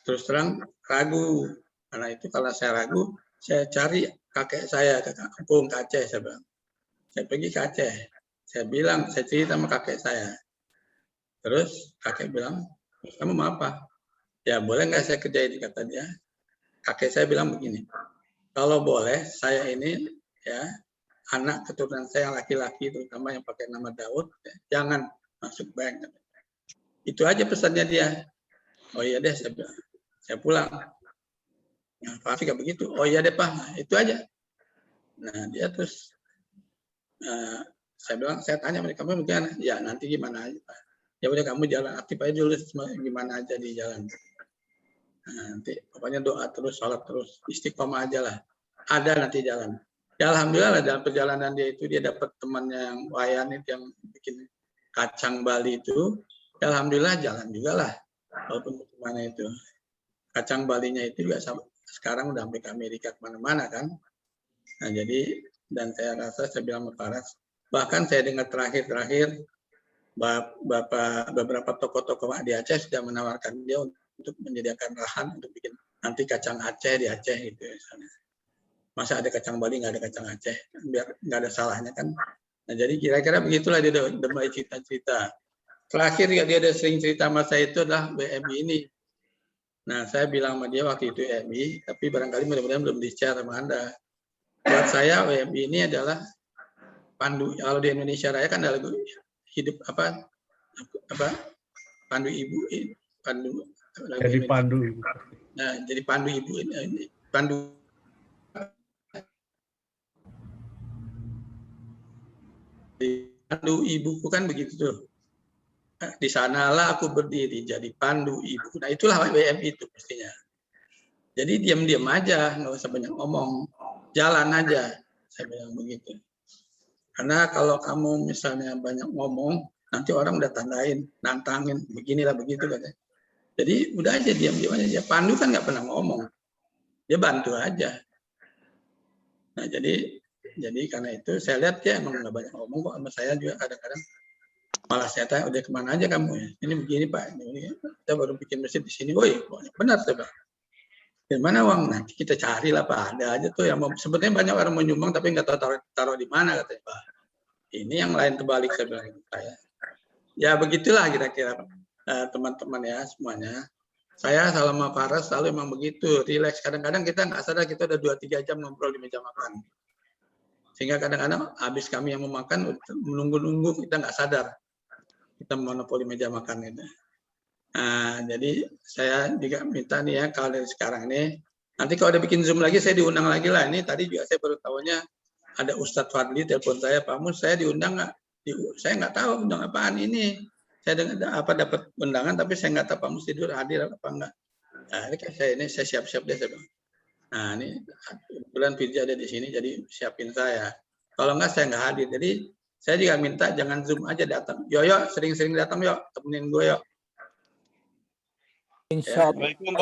terus terang ragu. Karena itu kalau saya ragu, saya cari kakek saya ke kampung ke Aceh. Saya bilang, saya pergi ke Aceh. Saya bilang, saya cerita sama kakek saya. Terus kakek bilang, kamu mau apa? Ya boleh nggak saya kerjain, kata dia. Kakek saya bilang begini, kalau boleh saya ini ya anak keturunan saya yang laki-laki terutama yang pakai nama Daud, ya, jangan masuk bank. Itu aja pesannya dia. Oh iya deh, saya pulang. Nah, Pak juga begitu. Oh iya deh Pak, nah, itu aja. Nah dia terus saya bilang, saya tanya mereka, kamu bagaimana? Ya nanti gimana aja Pak. Ya udah kamu jalan aktif aja dulu, gimana aja di jalan. Nah, nanti pokoknya doa terus, sholat terus, istiqomah aja lah. Ada nanti jalan. Ya alhamdulillah dalam perjalanan dia itu dia dapat temannya yang wayan itu yang bikin kacang Bali itu. Ya alhamdulillah jalan juga lah. Walaupun kemana itu. Kacang Balinya itu juga sekarang udah sampai ke Amerika kemana-mana kan. Nah jadi, dan saya rasa saya bilang sama Faras, bahkan saya dengar terakhir beberapa tokoh-tokoh di Aceh sudah menawarkan dia untuk menyediakan lahan untuk bikin nanti kacang Aceh di Aceh gitu misalnya. Masa ada kacang Bali nggak ada kacang Aceh, biar nggak ada salahnya kan. Nah jadi kira-kira begitulah dia udah mulai cerita-cerita. Terakhir dia ada sering cerita sama saya itu adalah WMI ini. Nah saya bilang sama dia waktu itu WMI, tapi barangkali mudah-mudahan belum di-share sama Anda. Buat saya WMI ini adalah pandu, kalau di Indonesia Raya kan ada lagu hidup apa pandu ibu, pandu. Jadi pandu ibu. Nah jadi pandu ibu ini pandu. Pandu ibuku kan begitu tuh. Di sanalah aku berdiri jadi pandu ibu. Nah itulah WMI itu pastinya. Jadi diam-diam aja, nggak usah banyak ngomong, jalan aja. Saya bilang begitu. Karena kalau kamu misalnya banyak ngomong, nanti orang udah tandain, nantangin, beginilah begitu katanya. Jadi udah aja diam-diam aja. Pandu kan nggak pernah ngomong, dia bantu aja. Nah jadi Jadi karena itu saya lihat dia emang nggak banyak ngomong kok sama saya juga kadang-kadang. Malah saya tanya, udah kemana aja kamu ya? Ini begini Pak, ini kita baru bikin masjid di sini. Woi, benar tuh Pak. Dari mana uang? Nanti kita cari lah Pak. Ada aja tuh yang sebetulnya banyak orang mau nyumbang tapi nggak tahu taruh di mana katanya Pak. Ini yang lain terbalik saya bilang saya. Ya begitulah kira-kira teman-teman ya semuanya. Saya selama Faras selalu emang begitu, relax. Kadang-kadang kita nggak sadar kita udah 2-3 jam ngobrol di meja makan. Sehingga kadang-kadang habis kami yang mau makan, menunggu-nunggu kita nggak sadar. Kita monopoli meja makan itu. Nah, jadi saya juga minta nih ya, kalau dari sekarang ini, nanti kalau ada bikin Zoom lagi, saya diundang lagi lah. Ini tadi juga saya baru tahunya ada Ustadz Fadli telepon saya, Pak Mus, saya diundang nggak? Saya nggak tahu undang apaan ini. Saya dapat undangan, tapi saya nggak tahu Pak Mus tidur hadir apa enggak. Nah, ini kan saya siap-siap deh saya bilang. Nah, ini kebetulan Firja ada di sini, jadi siapin saya. Kalau enggak, saya nggak hadir. Jadi saya juga minta jangan Zoom aja datang. Yo, sering-sering datang yuk, temenin gue yuk. Insya Allah. Assalamualaikum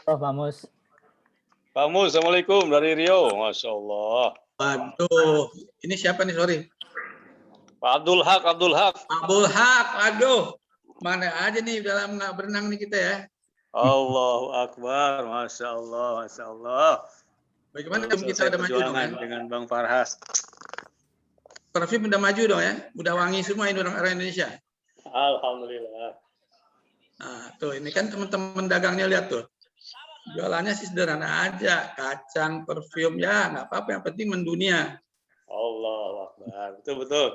Pak Mus. Pak Mus, Assalamualaikum dari Rio. Masya Allah. Waduh, ini siapa nih, sorry? Pak Abdul Haq. Abdul Haq, aduh. Mana aja nih, udah lama nggak berenang nih kita ya. Allahu Akbar, Masya Allah, Masya Allah. Bagaimana kita udah maju dong ya? Dengan Bang Farhas. Perfum udah maju dong ya? Udah wangi semua ini orang Indonesia. Alhamdulillah. Nah, tuh ini kan teman-teman dagangnya lihat tuh. Jualannya sih sederhana aja, kacang, parfum ya, nggak apa-apa, yang penting mendunia. Allahu Akbar, betul.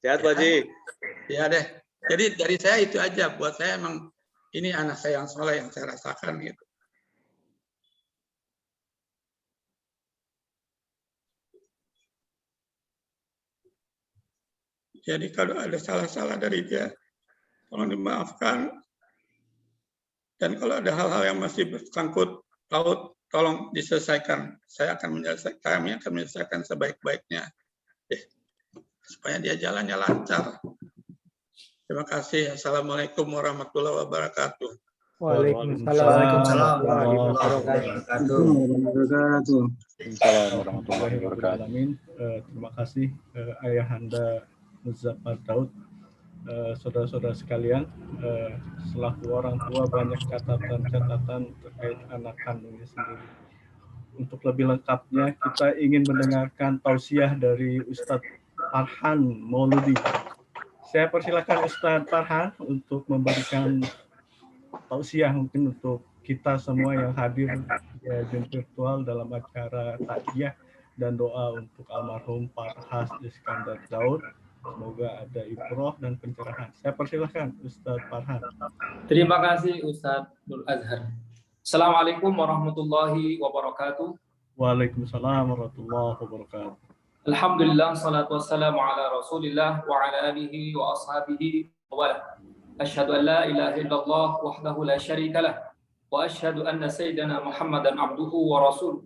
Sehat Pak Haji. Ya deh. Jadi dari saya itu aja, buat saya emang ini anak saya yang soleh yang saya rasakan gitu. Jadi kalau ada salah-salah dari dia, tolong dimaafkan. Dan kalau ada hal-hal yang masih bersangkut paut, tolong diselesaikan. Kami akan menyelesaikan sebaik-baiknya. Supaya dia jalannya lancar. Terima kasih. Assalamualaikum warahmatullahi wabarakatuh. Waalaikumsalam warahmatullahi wabarakatuh. Warahmatullahi wabarakatuh. Terima kasih Ayahanda Muzaffar Daud, saudara-saudara sekalian, selaku orang tua banyak catatan terkait anak kandungnya sendiri. Untuk lebih lengkapnya kita ingin mendengarkan tausiah dari Ustadz Farhan Mauludi. Saya persilakan Ustadz Farhan untuk memberikan tausiah mungkin untuk kita semua yang hadir di Zoom virtual dalam acara takziah dan doa untuk almarhum Farhas Iskandar Daud. Semoga ada ibroh dan pencerahan. Saya persilahkan Ustadz Farhan. Terima kasih Ustadz Nur Azhar. Assalamualaikum warahmatullahi wabarakatuh. Waalaikumsalam warahmatullahi wabarakatuh. Alhamdulillah, salatu wassalamu ala rasulillah wa ala alihi wa ashabihi wa asyhadu an la ilaha illallah wahdahu la syarikalah wa asyhadu anna sayyidana Muhammadan abduhu wa rasuluh.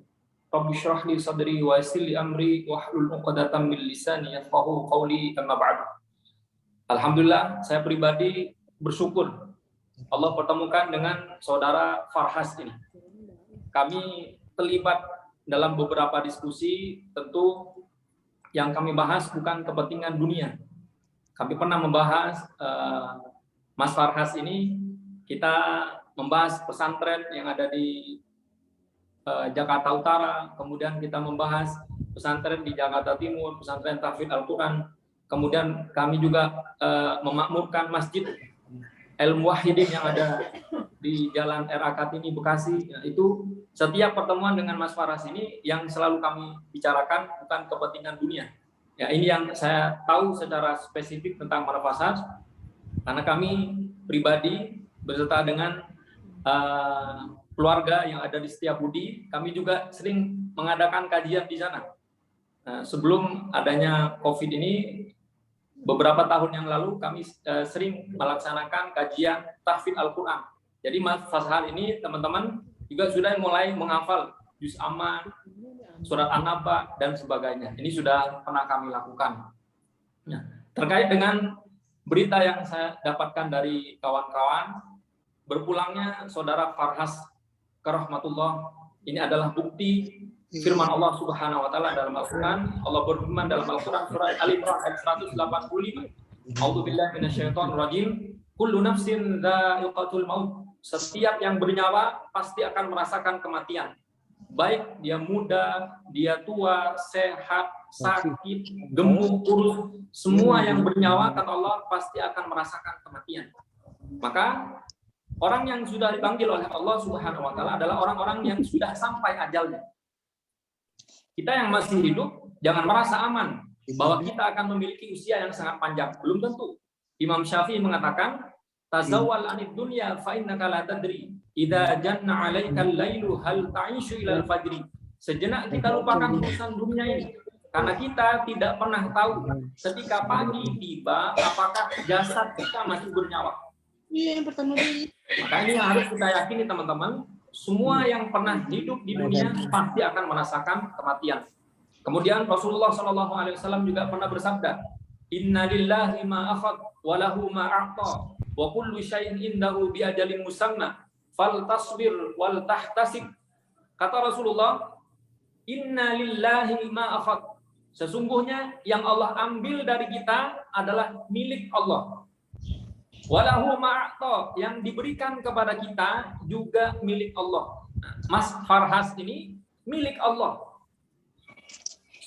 Rabbi syrah li sadri wa yassir li amri wahlul 'uqdatam min lisani yafqahu qawli, amma ba'du. Alhamdulillah, saya pribadi bersyukur Allah pertemukan dengan saudara Farhas ini. Kami terlibat dalam beberapa diskusi, tentu yang kami bahas bukan kepentingan dunia. Kami pernah membahas Mas Farhas ini, kita membahas pesantren yang ada di Jakarta Utara, kemudian kita membahas pesantren di Jakarta Timur, pesantren Tahfidz Al-Quran, kemudian kami juga memakmurkan masjid Al-Muwahhidin yang ada di Jalan RA Kartini, Bekasi. Nah, itu setiap pertemuan dengan Mas Farhas ini yang selalu kami bicarakan bukan kepentingan dunia. Ya, ini yang saya tahu secara spesifik tentang Mas Farhas, karena kami pribadi beserta dengan keluarga yang ada di Setiabudi, kami juga sering mengadakan kajian di sana. Nah, sebelum adanya COVID ini, beberapa tahun yang lalu kami sering melaksanakan kajian tahfidz Al-Quran. Jadi Mas Farhas ini teman-teman juga sudah mulai menghafal juz amma, surat An-Naba dan sebagainya. Ini sudah pernah kami lakukan. Nah, terkait dengan berita yang saya dapatkan dari kawan-kawan, berpulangnya saudara Farhas ke rahmatullah, ini adalah bukti Firman Allah Subhanahu wa taala dalam Al-Qur'an, Allah berfirman dalam Al-Qur'an surah Al-Imran ayat 185. A'udzubillahi minasyaitonir rajim. Kullu nafsin dha'iqatul maut. Setiap yang bernyawa pasti akan merasakan kematian. Baik dia muda, dia tua, sehat, sakit, gemuk, kurus, semua yang bernyawa kata Allah pasti akan merasakan kematian. Maka orang yang sudah dipanggil oleh Allah Subhanahu wa taala adalah orang-orang yang sudah sampai ajalnya. Kita yang masih hidup jangan merasa aman bahwa kita akan memiliki usia yang sangat panjang. Belum tentu. Imam Syafi'i mengatakan, "Tazawwal anid dunya fa innaka la tadri idza janna 'alaikal lailu hal ta'ishu ilal fajri." Sejenak kita lupakan urusan dunia ini karena kita tidak pernah tahu ketika pagi tiba apakah jasad kita masih bernyawa. Maka ini harus kita yakini teman-teman, semua yang pernah hidup di dunia pasti akan merasakan kematian. Kemudian Rasulullah SAW juga pernah bersabda, "Inna lillahi ma akhad wa lahu ma a'ta wa kullu syai'in indahu bi ajalin musamma fal tasbir wal tahtasib." Kata Rasulullah, "Inna lillahi ma akhad." Sesungguhnya yang Allah ambil dari kita adalah milik Allah. Walahu ma'ata, yang diberikan kepada kita juga milik Allah. Mas Farhas ini milik Allah.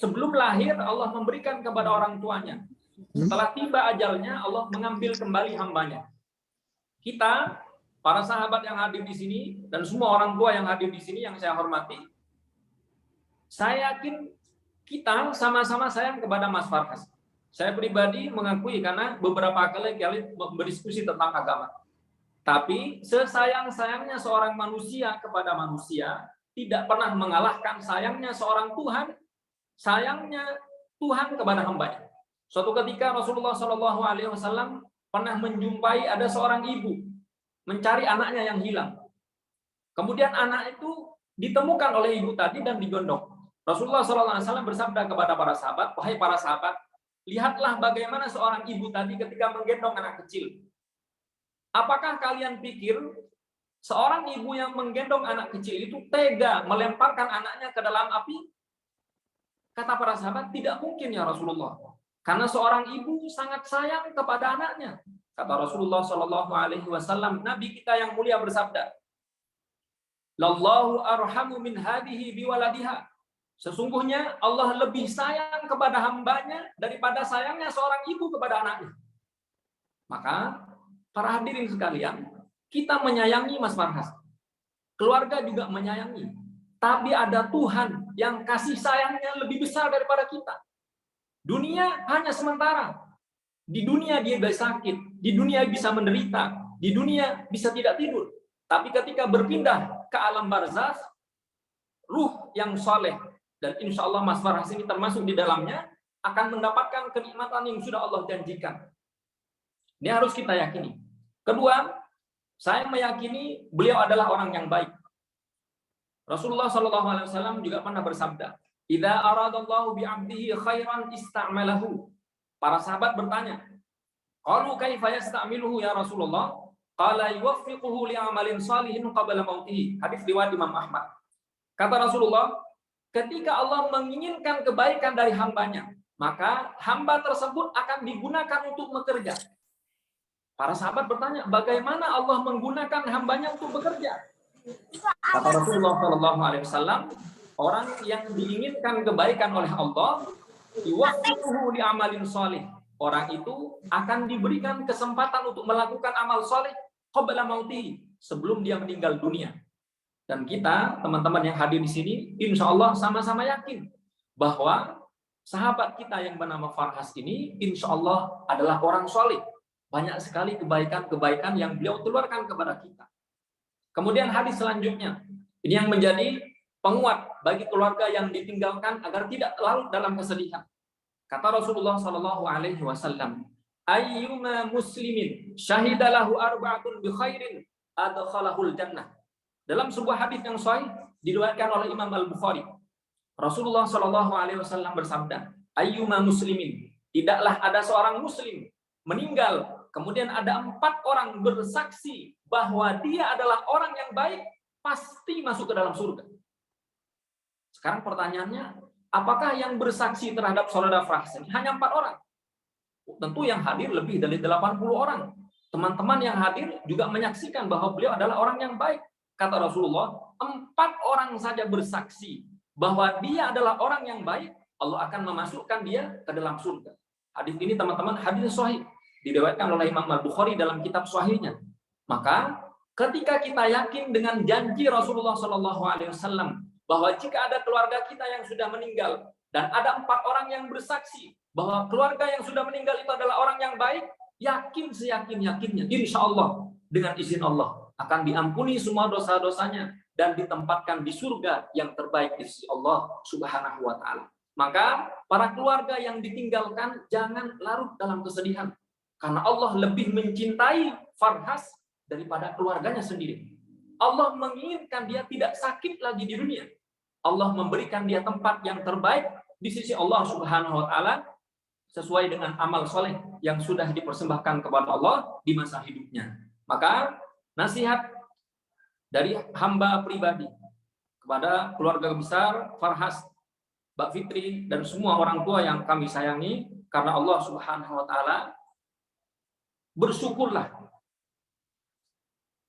Sebelum lahir Allah memberikan kepada orang tuanya. Setelah tiba ajalnya Allah mengambil kembali hambanya. Kita, para sahabat yang hadir di sini dan semua orang tua yang hadir di sini yang saya hormati, saya yakin kita sama-sama sayang kepada Mas Farhas. Saya pribadi mengakui karena beberapa kali berdiskusi tentang agama. Tapi sesayang-sayangnya seorang manusia kepada manusia tidak pernah mengalahkan sayangnya seorang Tuhan, sayangnya Tuhan kepada hambanya. Suatu ketika Rasulullah SAW pernah menjumpai ada seorang ibu mencari anaknya yang hilang. Kemudian anak itu ditemukan oleh ibu tadi dan digendong. Rasulullah SAW bersabda kepada para sahabat, "Wahai para sahabat, lihatlah bagaimana seorang ibu tadi ketika menggendong anak kecil. Apakah kalian pikir seorang ibu yang menggendong anak kecil itu tega melemparkan anaknya ke dalam api?" Kata para sahabat, "Tidak mungkin ya Rasulullah. Karena seorang ibu sangat sayang kepada anaknya." Kata Rasulullah SAW, Nabi kita yang mulia bersabda, "Lallahu arhamu min hadihi biwaladiha." Sesungguhnya Allah lebih sayang kepada hambanya daripada sayangnya seorang ibu kepada anaknya. Maka para hadirin sekalian, kita menyayangi Mas Farhas. Keluarga juga menyayangi. Tapi ada Tuhan yang kasih sayangnya lebih besar daripada kita. Dunia hanya sementara. Di dunia dia bisa sakit, di dunia bisa menderita, di dunia bisa tidak tidur. Tapi ketika berpindah ke alam barzakh, ruh yang soleh, dan insya Allah Mas Farhas ini termasuk di dalamnya, akan mendapatkan kenikmatan yang sudah Allah janjikan. Ini harus kita yakini. Kedua, saya meyakini beliau adalah orang yang baik. Rasulullah SAW juga pernah bersabda, "Idza aradallahu bi'abdihi khairan ista'malahu." Para sahabat bertanya, "Qalu kaifa yasta'miluhu ya Rasulullah?" Qala yuwaffiquhu li'amalin salihin qabla mautihi. Hadis riwayat Imam Ahmad. Kata Rasulullah, ketika Allah menginginkan kebaikan dari hambanya, maka hamba tersebut akan digunakan untuk bekerja. Para sahabat bertanya, bagaimana Allah menggunakan hambanya untuk bekerja? Kata Rasulullah SAW, orang yang diinginkan kebaikan oleh Allah, yuwaffiquhu li'amalin shalih. Orang itu akan diberikan kesempatan untuk melakukan amal saleh qabla mautihi, sebelum dia meninggal dunia. Dan kita, teman-teman yang hadir di sini, insya Allah sama-sama yakin bahwa sahabat kita yang bernama Farhas ini, insya Allah adalah orang soleh. Banyak sekali kebaikan-kebaikan yang beliau keluarkan kepada kita. Kemudian hadis selanjutnya, ini yang menjadi penguat bagi keluarga yang ditinggalkan agar tidak larut dalam kesedihan. Kata Rasulullah SAW, "Ayyuma muslimin syahidalahu arba'atun bi khairin adkhalahul jannah." Dalam sebuah hadis yang sahih diriwayatkan oleh Imam Al-Bukhari, Rasulullah SAW bersabda, "Ayyuma muslimin," tidaklah ada seorang muslim meninggal, kemudian ada 4 orang bersaksi bahwa dia adalah orang yang baik, pasti masuk ke dalam surga. Sekarang pertanyaannya, apakah yang bersaksi terhadap saudara Farhas ini hanya 4 orang? Tentu yang hadir lebih dari 80 orang. Teman-teman yang hadir juga menyaksikan bahwa beliau adalah orang yang baik. Kata Rasulullah, 4 orang saja bersaksi bahwa dia adalah orang yang baik, Allah akan memasukkan dia ke dalam surga. Hadis ini teman-teman hadis sahih, diriwayatkan oleh Imam Al-Bukhari dalam kitab sahihnya. Maka ketika kita yakin dengan janji Rasulullah SAW bahwa jika ada keluarga kita yang sudah meninggal dan ada 4 orang yang bersaksi bahwa keluarga yang sudah meninggal itu adalah orang yang baik, yakin seyakin-yakinnya, insya Allah dengan izin Allah akan diampuni semua dosa-dosanya dan ditempatkan di surga yang terbaik di sisi Allah Subhanahu wa taala. Maka para keluarga yang ditinggalkan jangan larut dalam kesedihan, karena Allah lebih mencintai Farhas daripada keluarganya sendiri. Allah menginginkan dia tidak sakit lagi di dunia. Allah memberikan dia tempat yang terbaik di sisi Allah Subhanahu wa taala sesuai dengan amal soleh yang sudah dipersembahkan kepada Allah di masa hidupnya. Maka nasihat dari hamba pribadi kepada keluarga besar Farhas, Mbak Fitri, dan semua orang tua yang kami sayangi, karena Allah Subhanahu wa taala, bersyukurlah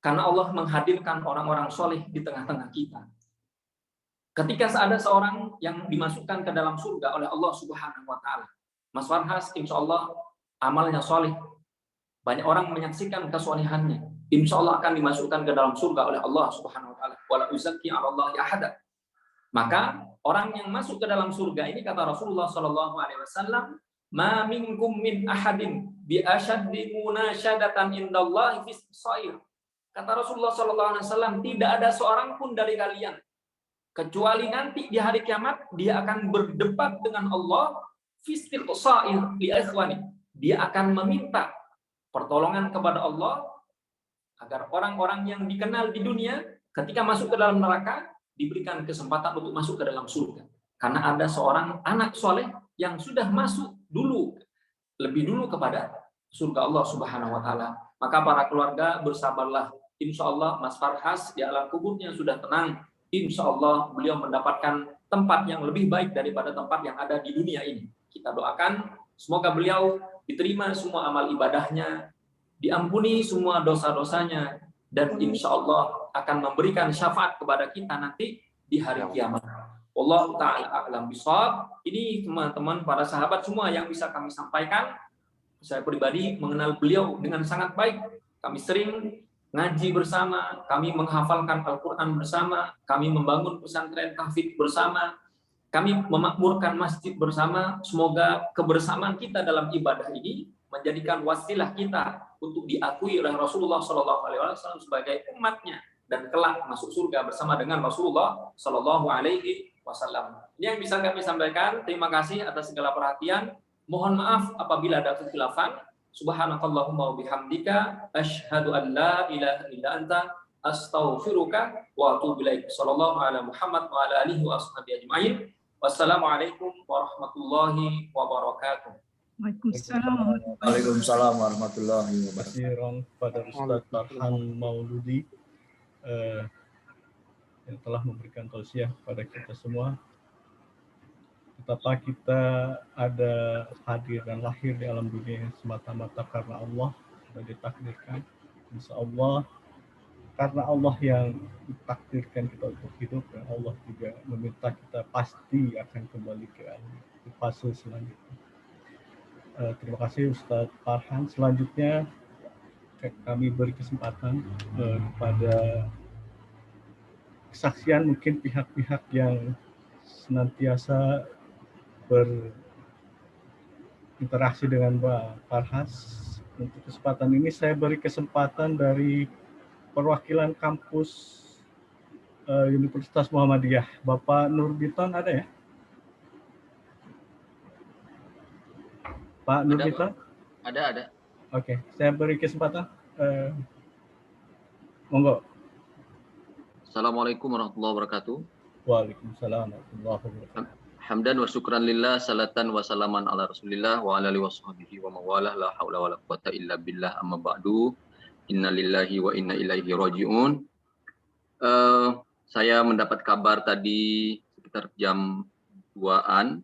karena Allah menghadirkan orang-orang soleh di tengah-tengah kita. Ketika ada seorang yang dimasukkan ke dalam surga oleh Allah Subhanahu wa taala, Mas Farhas insya Allah amalnya soleh, banyak orang menyaksikan kesolehannya, insya Allah akan dimasukkan ke dalam surga oleh Allah Subhanahu wa taala. Wala uzakki 'alallahi ahada. Maka orang yang masuk ke dalam surga ini, kata Rasulullah sallallahu alaihi wasallam, ma minkum min ahadin bi ashaddi munasyadatan indallahi fis shair. Kata Rasulullah sallallahu alaihi wasallam, tidak ada seorang pun dari kalian kecuali nanti di hari kiamat dia akan berdebat dengan Allah fistil shair li ikhwani. Dia akan meminta pertolongan kepada Allah agar orang-orang yang dikenal di dunia ketika masuk ke dalam neraka diberikan kesempatan untuk masuk ke dalam surga. Karena ada seorang anak soleh yang sudah masuk lebih dulu kepada surga Allah Subhanahu wa taala. Maka para keluarga bersabarlah. Insya Allah Mas Farhas di alam kuburnya sudah tenang. Insya Allah beliau mendapatkan tempat yang lebih baik daripada tempat yang ada di dunia ini. Kita doakan semoga beliau diterima semua amal ibadahnya, diampuni semua dosa-dosanya, dan insya Allah akan memberikan syafaat kepada kita nanti di hari kiamat. Wallahu ta'ala a'lam bishawab. Ini teman-teman para sahabat semua yang bisa kami sampaikan. Saya pribadi mengenal beliau dengan sangat baik. Kami sering ngaji bersama, kami menghafalkan Al-Quran bersama, kami membangun pesantren tahfidz bersama, kami memakmurkan masjid bersama. Semoga kebersamaan kita dalam ibadah ini menjadikan wasilah kita untuk diakui oleh Rasulullah SAW sebagai umatnya dan kelak masuk surga bersama dengan Rasulullah SAW. Ini yang bisa kami sampaikan. Terima kasih atas segala perhatian. Mohon maaf apabila ada kekhilafan. Subhanakallahumma wa bihamdika asyhadu an la ilaha illa anta astaghfiruka wa atubu ilaik. Sallallahu ala Muhammad wa ala alihi wa ashabihi ajma'in. Wassalamualaikum warahmatullahi wabarakatuh. Waalaikumsalam warahmatullahi wabarakatuh. Terima kasih pada Ustaz Farhan Mauludi yang telah memberikan tausiah kepada kita semua. Betapa kita ada hadir dan lahir di alam dunia semata-mata karena Allah sudah ditakdirkan. Insya Allah karena Allah yang ditakdirkan kita untuk hidup, dan Allah juga meminta kita pasti akan kembali ke fase selanjutnya. Terima kasih Ustadz Farhan. Selanjutnya kami beri kesempatan kepada kesaksian mungkin pihak-pihak yang senantiasa berinteraksi dengan Pak Farhas. Untuk kesempatan ini saya beri kesempatan dari perwakilan kampus Universitas Muhammadiyah. Bapak Nurbiton ada ya? Pak Nurbiton? Ada. Oke, saya beri kesempatan. Monggo. Assalamualaikum warahmatullahi wabarakatuh. Waalaikumsalam warahmatullahi wabarakatuh. Hamdan wa syukran lillah, salatan wa salaman ala rasulillah wa ala alihi wa sahbihi wa mawalah, la haula wa la quwata illa billah, amma ba'du. Inna lillahi wa inna ilaihi raji'un. Saya mendapat kabar tadi sekitar sekitar jam 2-an.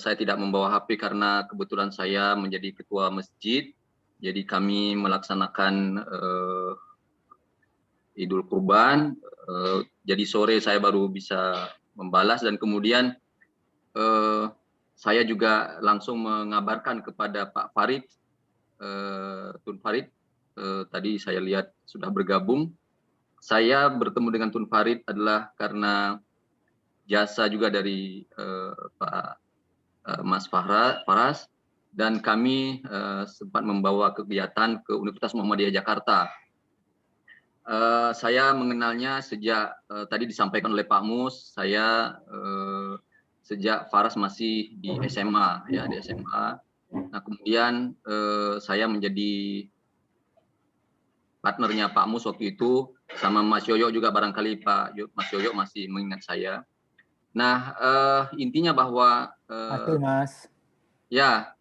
Saya tidak membawa HP karena kebetulan saya menjadi ketua masjid. Jadi kami melaksanakan Idul Kurban. Jadi sore saya baru bisa membalas dan kemudian saya juga langsung mengabarkan kepada Pak Farid, Tun Farid. Tadi saya lihat sudah bergabung. Saya bertemu dengan Tun Farid adalah karena jasa juga dari Pak Mas Faras, dan kami sempat membawa kegiatan ke Universitas Muhammadiyah Jakarta. Saya mengenalnya sejak tadi disampaikan oleh Pak Mus, saya sejak Faras masih di SMA, ya di SMA. Nah kemudian saya menjadi partnernya Pak Mus waktu itu, sama Mas Yoyo juga barangkali Mas Yoyo masih mengingat saya. Nah, intinya bahwa Mas. Ya,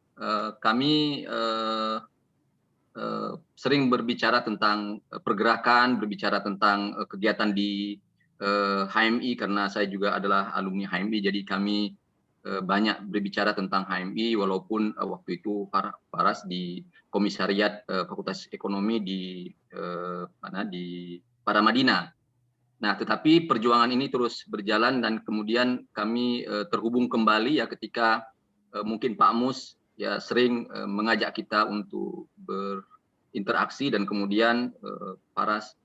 kami sering berbicara tentang pergerakan, berbicara tentang kegiatan di HMI karena saya juga adalah alumni HMI, jadi kami banyak berbicara tentang HMI walaupun waktu itu Faras di Komisariat Fakultas Ekonomi di Paramadina. Nah, tetapi perjuangan ini terus berjalan dan kemudian kami terhubung kembali ya ketika mungkin Pak Mus ya sering mengajak kita untuk berinteraksi dan kemudian Faras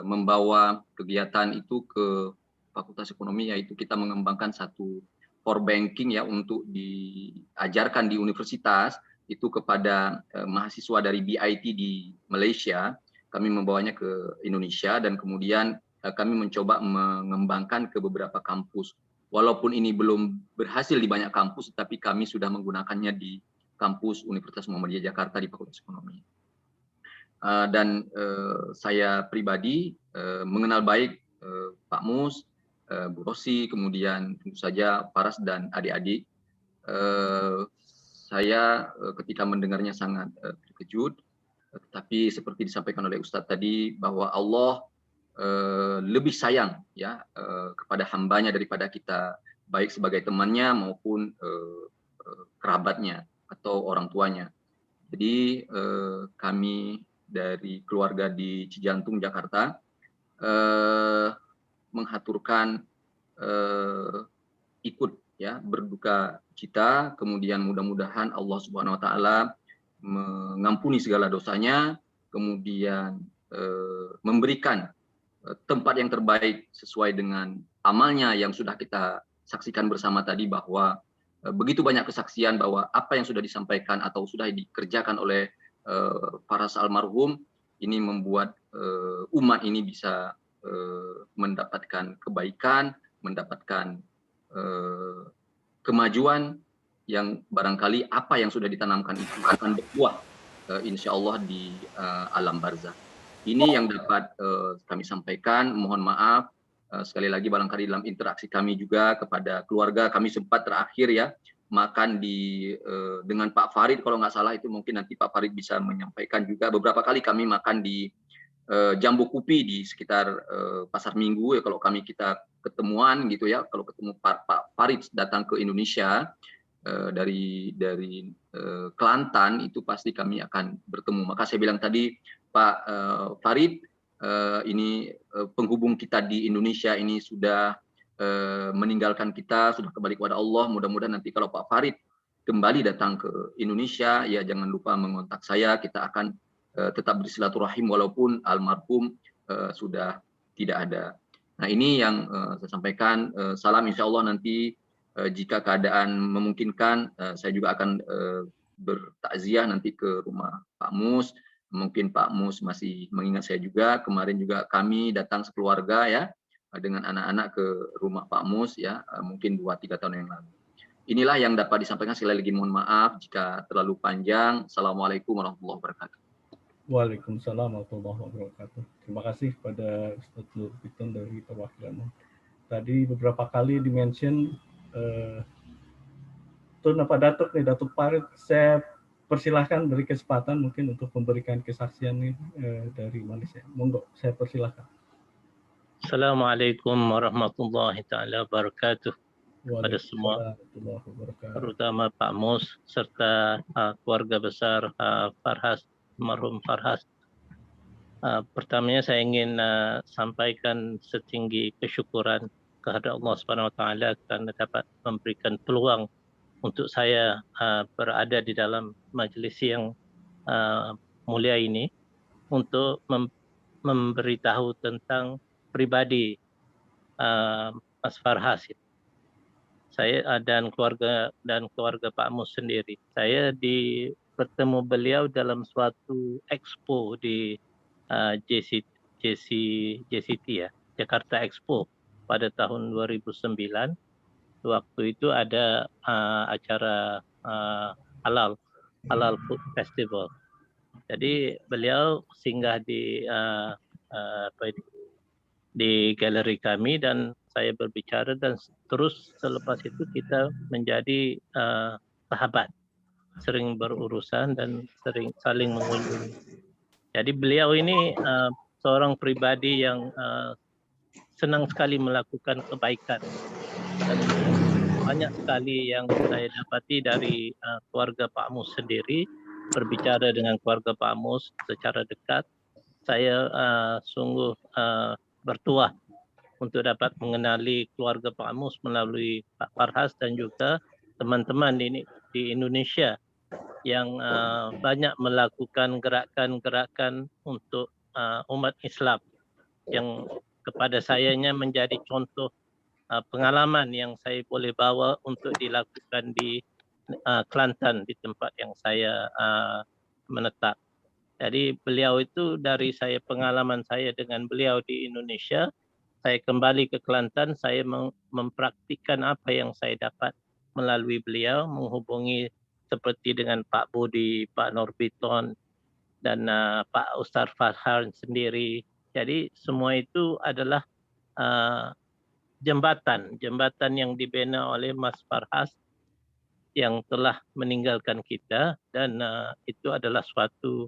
membawa kegiatan itu ke Fakultas Ekonomi, yaitu kita mengembangkan satu core banking ya untuk diajarkan di universitas itu kepada mahasiswa dari BIT di Malaysia. Kami membawanya ke Indonesia dan kemudian kami mencoba mengembangkan ke beberapa kampus. Walaupun ini belum berhasil di banyak kampus, tapi kami sudah menggunakannya di kampus Universitas Muhammadiyah Jakarta di Fakultas Ekonomi. Dan saya pribadi mengenal baik Pak Mus, Bu Rosi, kemudian tentu saja Faras dan adik-adik. Saya ketika mendengarnya sangat terkejut, tetapi seperti disampaikan oleh Ustadz tadi bahwa Allah lebih sayang ya kepada hambanya daripada kita, baik sebagai temannya maupun kerabatnya atau orang tuanya. Jadi kami dari keluarga di Cijantung Jakarta menghaturkan ikut ya berduka cita, kemudian mudah-mudahan Allah Subhanahu Wa Taala mengampuni segala dosanya, kemudian memberikan tempat yang terbaik sesuai dengan amalnya yang sudah kita saksikan bersama tadi, bahwa begitu banyak kesaksian bahwa apa yang sudah disampaikan atau sudah dikerjakan oleh Faras almarhum ini membuat umat ini bisa mendapatkan kebaikan, mendapatkan kemajuan yang barangkali apa yang sudah ditanamkan itu akan berbuah insya Allah di alam barzakh. Ini yang dapat kami sampaikan. Mohon maaf sekali lagi barangkali dalam interaksi kami juga kepada keluarga, kami sempat terakhir ya makan dengan Pak Farid, kalau nggak salah itu mungkin nanti Pak Farid bisa menyampaikan juga. Beberapa kali kami makan di Jambu Kupi di sekitar Pasar Minggu ya, kalau kita ketemuan gitu ya, kalau ketemu Pak Farid datang ke Indonesia dari Kelantan itu pasti kami akan bertemu. Maka saya bilang tadi Pak Farid, ini penghubung kita di Indonesia ini sudah meninggalkan kita, sudah kembali kepada Allah. Mudah-mudahan nanti kalau Pak Farid kembali datang ke Indonesia, ya jangan lupa mengontak saya. Kita akan tetap bersilaturahim walaupun almarhum sudah tidak ada. Nah ini yang saya sampaikan. Salam insya Allah nanti jika keadaan memungkinkan, saya juga akan bertakziah nanti ke rumah Pak Mus. Mungkin Pak Mus masih mengingat saya juga. Kemarin juga kami datang sekeluarga ya dengan anak-anak ke rumah Pak Mus ya, mungkin 2-3 tahun yang lalu. Inilah yang dapat disampaikan. Sekali lagi mohon maaf jika terlalu panjang. Assalamualaikum warahmatullahi wabarakatuh. Waalaikumsalam warahmatullahi wabarakatuh. Terima kasih kepada Ustaz Nur Fiton dari perwakilan. Tadi beberapa kali dimention Tun apa Datuk nih, Datuk Farid, saya persilahkan beri kesempatan mungkin untuk memberikan kesaksian nih dari Malaysia. Monggo, saya persilahkan. Assalamualaikum warahmatullahi taala wabarakatuh kepada semua, Waalaikumsalam warahmatullahi wabarakatuh. terutama Pak Mus serta keluarga besar Farhas, almarhum Farhas. Pertamanya saya ingin sampaikan setinggi kesyukuran kehadrat Allah Subhanahu Wa Taala kerana dapat memberikan peluang untuk saya berada di dalam majlis yang mulia ini untuk memberitahu tentang pribadi Mas Farhas. Saya dan keluarga Pak Mus sendiri. Saya bertemu beliau dalam suatu expo di JCT ya, Jakarta Expo pada tahun 2009. Waktu itu ada acara halal food festival. Jadi beliau singgah di di galeri kami dan saya berbicara, dan terus selepas itu kita menjadi sahabat, sering berurusan dan sering saling mengunjungi. Jadi beliau ini seorang pribadi yang senang sekali melakukan kebaikan, dan banyak sekali yang saya dapati dari keluarga Pak Mus sendiri. Berbicara dengan keluarga Pak Mus secara dekat, saya sungguh bertuah untuk dapat mengenali keluarga Pak Mus melalui Pak Farhas dan juga teman-teman di Indonesia yang banyak melakukan gerakan-gerakan untuk umat Islam, yang kepada sayanya menjadi contoh pengalaman yang saya boleh bawa untuk dilakukan di Kelantan, di tempat yang saya menetap. Jadi beliau itu, dari pengalaman saya dengan beliau di Indonesia, saya kembali ke Kelantan, saya mempraktikkan apa yang saya dapat melalui beliau, menghubungi seperti dengan Pak Budi, Pak Norbiton, dan Pak Ustaz Farhan sendiri. Jadi semua itu adalah jembatan yang dibina oleh Mas Farhas yang telah meninggalkan kita, dan itu adalah suatu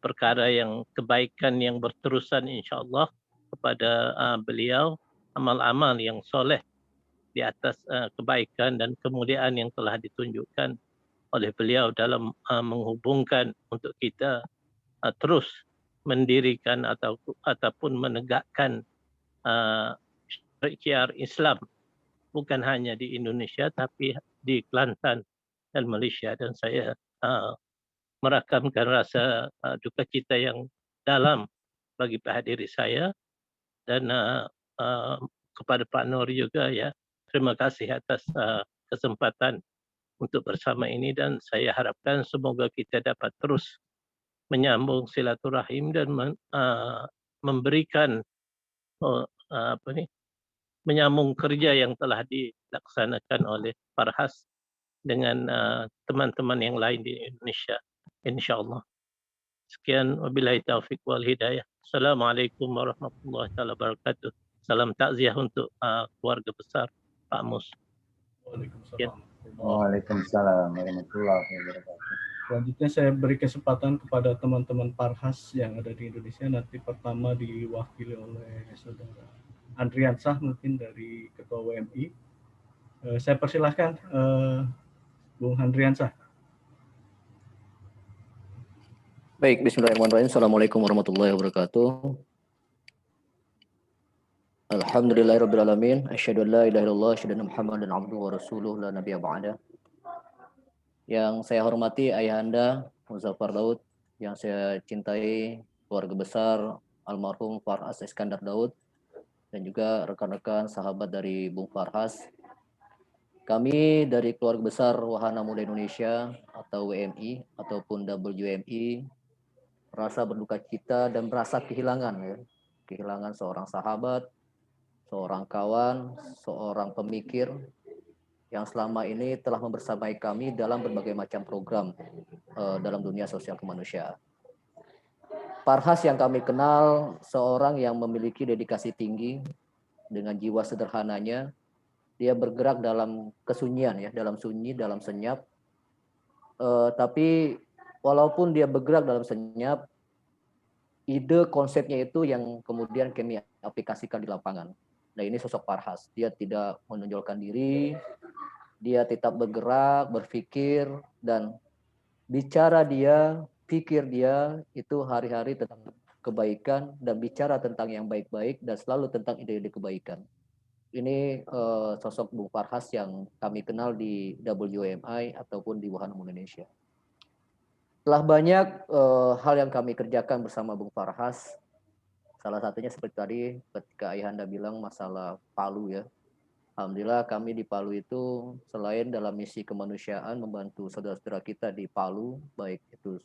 perkara yang kebaikan yang berterusan insyaAllah kepada beliau, amal-amal yang soleh di atas kebaikan dan kemuliaan yang telah ditunjukkan oleh beliau dalam menghubungkan untuk kita terus mendirikan ataupun menegakkan syiar Islam bukan hanya di Indonesia tapi di Kelantan dan Malaysia. Dan saya merakamkan rasa duka cita yang dalam bagi hadirin saya, dan kepada Pak Nur juga ya, terima kasih atas kesempatan untuk bersama ini, dan saya harapkan semoga kita dapat terus menyambung silaturahim dan memberikan menyambung kerja yang telah dilaksanakan oleh Farhas dengan teman-teman yang lain di Indonesia, insyaallah. Sekian, wabillahi taufiq wal hidayah. Assalamualaikum warahmatullahi wabarakatuh. Salam takziah untuk keluarga besar Pak Mus. Waalaikumsalam warahmatullahi wabarakatuh. Selanjutnya saya beri kesempatan kepada teman-teman Farhas yang ada di Indonesia. Nanti pertama diwakili oleh saudara Andriansah, mungkin dari Ketua WMI. Saya persilahkan Bung Andriansah. Baik, bismillahirrahmanirrahim. Assalamualaikum warahmatullahi wabarakatuh. Alhamdulillahirrabbilalamin. Asyhadu an la ilaha illallah, asyhadu anna Muhammadan abduhu wa rasuluh, la nabiyya ba'da. Yang saya hormati Ayahanda Muzaffar Daud, yang saya cintai keluarga besar almarhum Farhas Iskandar Daud, dan juga rekan-rekan sahabat dari Bung Farhas. Kami dari keluarga besar Wahana Muda Indonesia atau WMI ataupun WMI merasa berduka cita dan merasa kehilangan seorang sahabat, seorang kawan, seorang pemikir yang selama ini telah membersamai kami dalam berbagai macam program dalam dunia sosial kemanusiaan. Farhas yang kami kenal seorang yang memiliki dedikasi tinggi dengan jiwa sederhananya. Dia bergerak dalam kesunyian dalam sunyi, dalam senyap. Tapi walaupun dia bergerak dalam senyap, ide konsepnya itu yang kemudian kami diaplikasikan di lapangan. Nah ini sosok Farhas, dia tidak menonjolkan diri, dia tetap bergerak, berpikir, dan bicara dia, pikir dia itu hari-hari tentang kebaikan dan bicara tentang yang baik-baik dan selalu tentang ide-ide kebaikan. Ini sosok Bung Farhas yang kami kenal di WMI ataupun di Wahana Indonesia. Setelah banyak hal yang kami kerjakan bersama Bung Farhas, salah satunya seperti tadi ketika Ayahanda bilang masalah Palu ya. Alhamdulillah kami di Palu itu selain dalam misi kemanusiaan membantu saudara-saudara kita di Palu, baik itu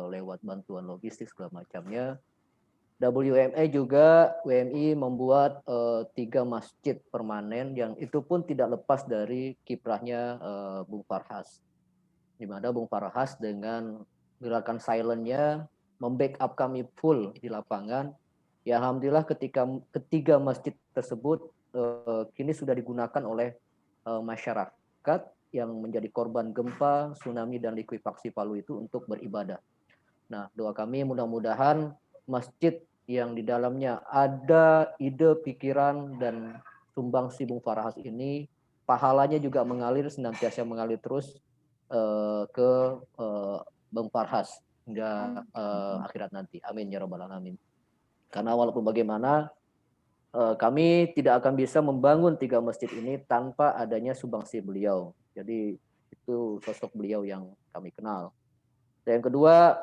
lewat bantuan logistik segala macamnya. WMI juga WMI membuat 3 masjid permanen yang itu pun tidak lepas dari kiprahnya Bung Farhas. Di mana Bung Farhas dengan gerakan silent-nya membackup kami full di lapangan. Ya alhamdulillah ketiga masjid tersebut kini sudah digunakan oleh masyarakat yang menjadi korban gempa, tsunami, dan likuifaksi Palu itu untuk beribadah. Nah, doa kami mudah-mudahan masjid yang di dalamnya ada ide, pikiran, dan sumbangsi Bung Farhas ini, pahalanya juga mengalir, senantiasa mengalir terus ke Bung Farhas hingga akhirat nanti. Amin ya rabbal alamin. Karena walaupun bagaimana, kami tidak akan bisa membangun 3 masjid ini tanpa adanya sumbangsi beliau. Jadi itu sosok beliau yang kami kenal. Dan yang kedua,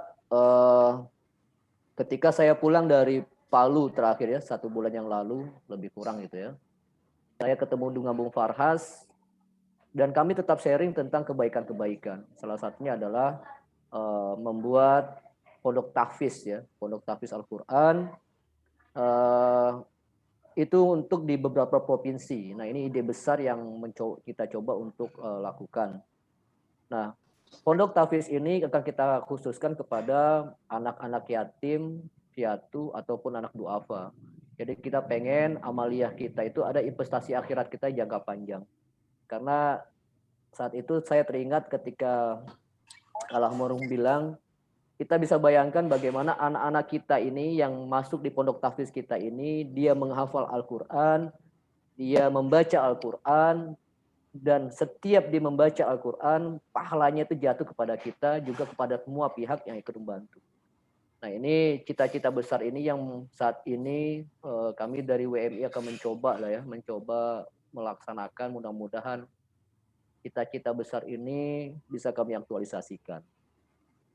ketika saya pulang dari Palu terakhir ya, 1 bulan yang lalu, lebih kurang gitu ya, saya ketemu dengan Bung Farhas dan kami tetap sharing tentang kebaikan-kebaikan. Salah satunya adalah membuat pondok tahfiz ya, pondok tahfiz Al-Quran. Itu untuk di beberapa provinsi. Nah ini ide besar yang kita coba untuk lakukan. Nah pondok tahfiz ini akan kita khususkan kepada anak-anak yatim, piatu, ataupun anak duafa. Jadi kita pengen amaliyah kita itu ada investasi akhirat kita jangka panjang. Karena saat itu saya teringat ketika Almarhum bilang, kita bisa bayangkan bagaimana anak-anak kita ini yang masuk di pondok tahfiz kita ini, dia menghafal Al-Quran, dia membaca Al-Quran, dan setiap dia membaca Al-Quran, pahalanya itu jatuh kepada kita, juga kepada semua pihak yang ikut membantu. Nah ini cita-cita besar ini yang saat ini kami dari WMI akan mencoba melaksanakan, mudah-mudahan cita-cita besar ini bisa kami aktualisasikan.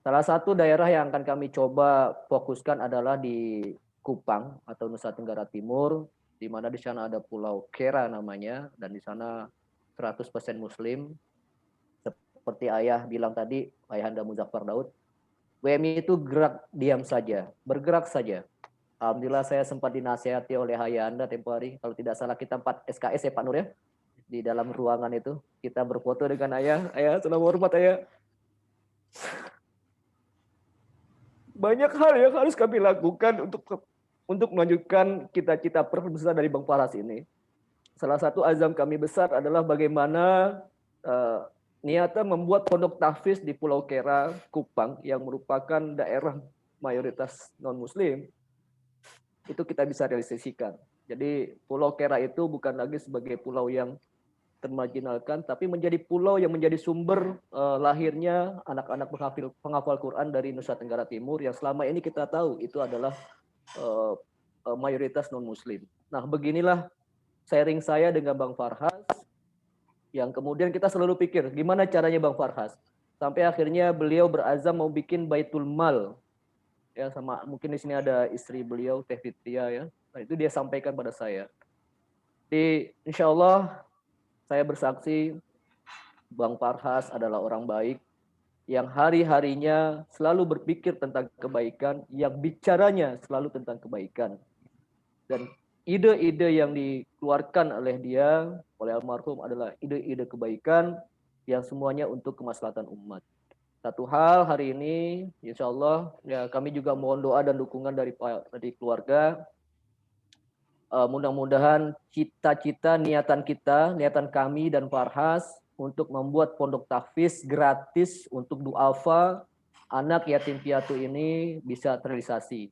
Salah satu daerah yang akan kami coba fokuskan adalah di Kupang atau Nusa Tenggara Timur, di mana di sana ada Pulau Kera namanya, dan di sana 100% Muslim. Seperti Ayah bilang tadi, Ayahanda Muzaffar Daud, WMI itu gerak diam saja, bergerak saja. Alhamdulillah saya sempat dinasihati oleh Ayahanda tempo hari, kalau tidak salah kita 4 SKS ya Pak Nur ya, di dalam ruangan itu kita berfoto dengan Ayah. Salam hormat Ayah. Banyak hal yang harus kami lakukan untuk melanjutkan cita-cita besar dari Bang Farhas ini. Salah satu azam kami besar adalah bagaimana niatan membuat pondok tahfiz di Pulau Kera, Kupang, yang merupakan daerah mayoritas non-muslim, itu kita bisa realisasikan. Jadi Pulau Kera itu bukan lagi sebagai pulau yang termarginalkan, tapi menjadi pulau yang menjadi sumber lahirnya anak-anak penghafal Quran dari Nusa Tenggara Timur yang selama ini kita tahu itu adalah mayoritas non-muslim. Nah beginilah sharing saya dengan Bang Farhas, yang kemudian kita selalu pikir gimana caranya Bang Farhas, sampai akhirnya beliau berazam mau bikin Baitul Mal ya, sama mungkin di sini ada istri beliau Teh Fitria ya. Nah, itu dia sampaikan pada saya. Insya Allah saya bersaksi Bang Farhas adalah orang baik yang hari-harinya selalu berpikir tentang kebaikan, yang bicaranya selalu tentang kebaikan. Dan ide-ide yang dikeluarkan oleh dia, oleh almarhum adalah ide-ide kebaikan yang semuanya untuk kemaslahatan umat. Satu hal hari ini, insya Allah ya, kami juga mohon doa dan dukungan dari keluarga. Mudah-mudahan cita-cita, niatan kami dan Farhas untuk membuat pondok tahfiz gratis untuk duafa anak yatim piatu ini bisa terrealisasi.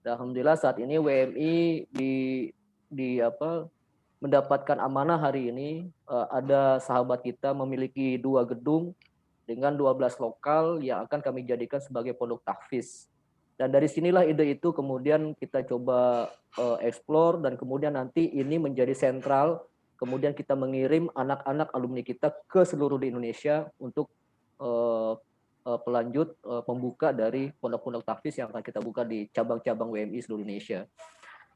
Dan alhamdulillah saat ini WMI mendapatkan amanah hari ini. Ada sahabat kita memiliki 2 gedung dengan 12 lokal yang akan kami jadikan sebagai pondok tahfiz. Dan dari sinilah ide itu kemudian kita coba explore, dan kemudian nanti ini menjadi sentral. Kemudian kita mengirim anak-anak alumni kita ke seluruh di Indonesia untuk pelanjut pembuka dari pondok-pondok tahfiz yang akan kita buka di cabang-cabang WMI seluruh Indonesia.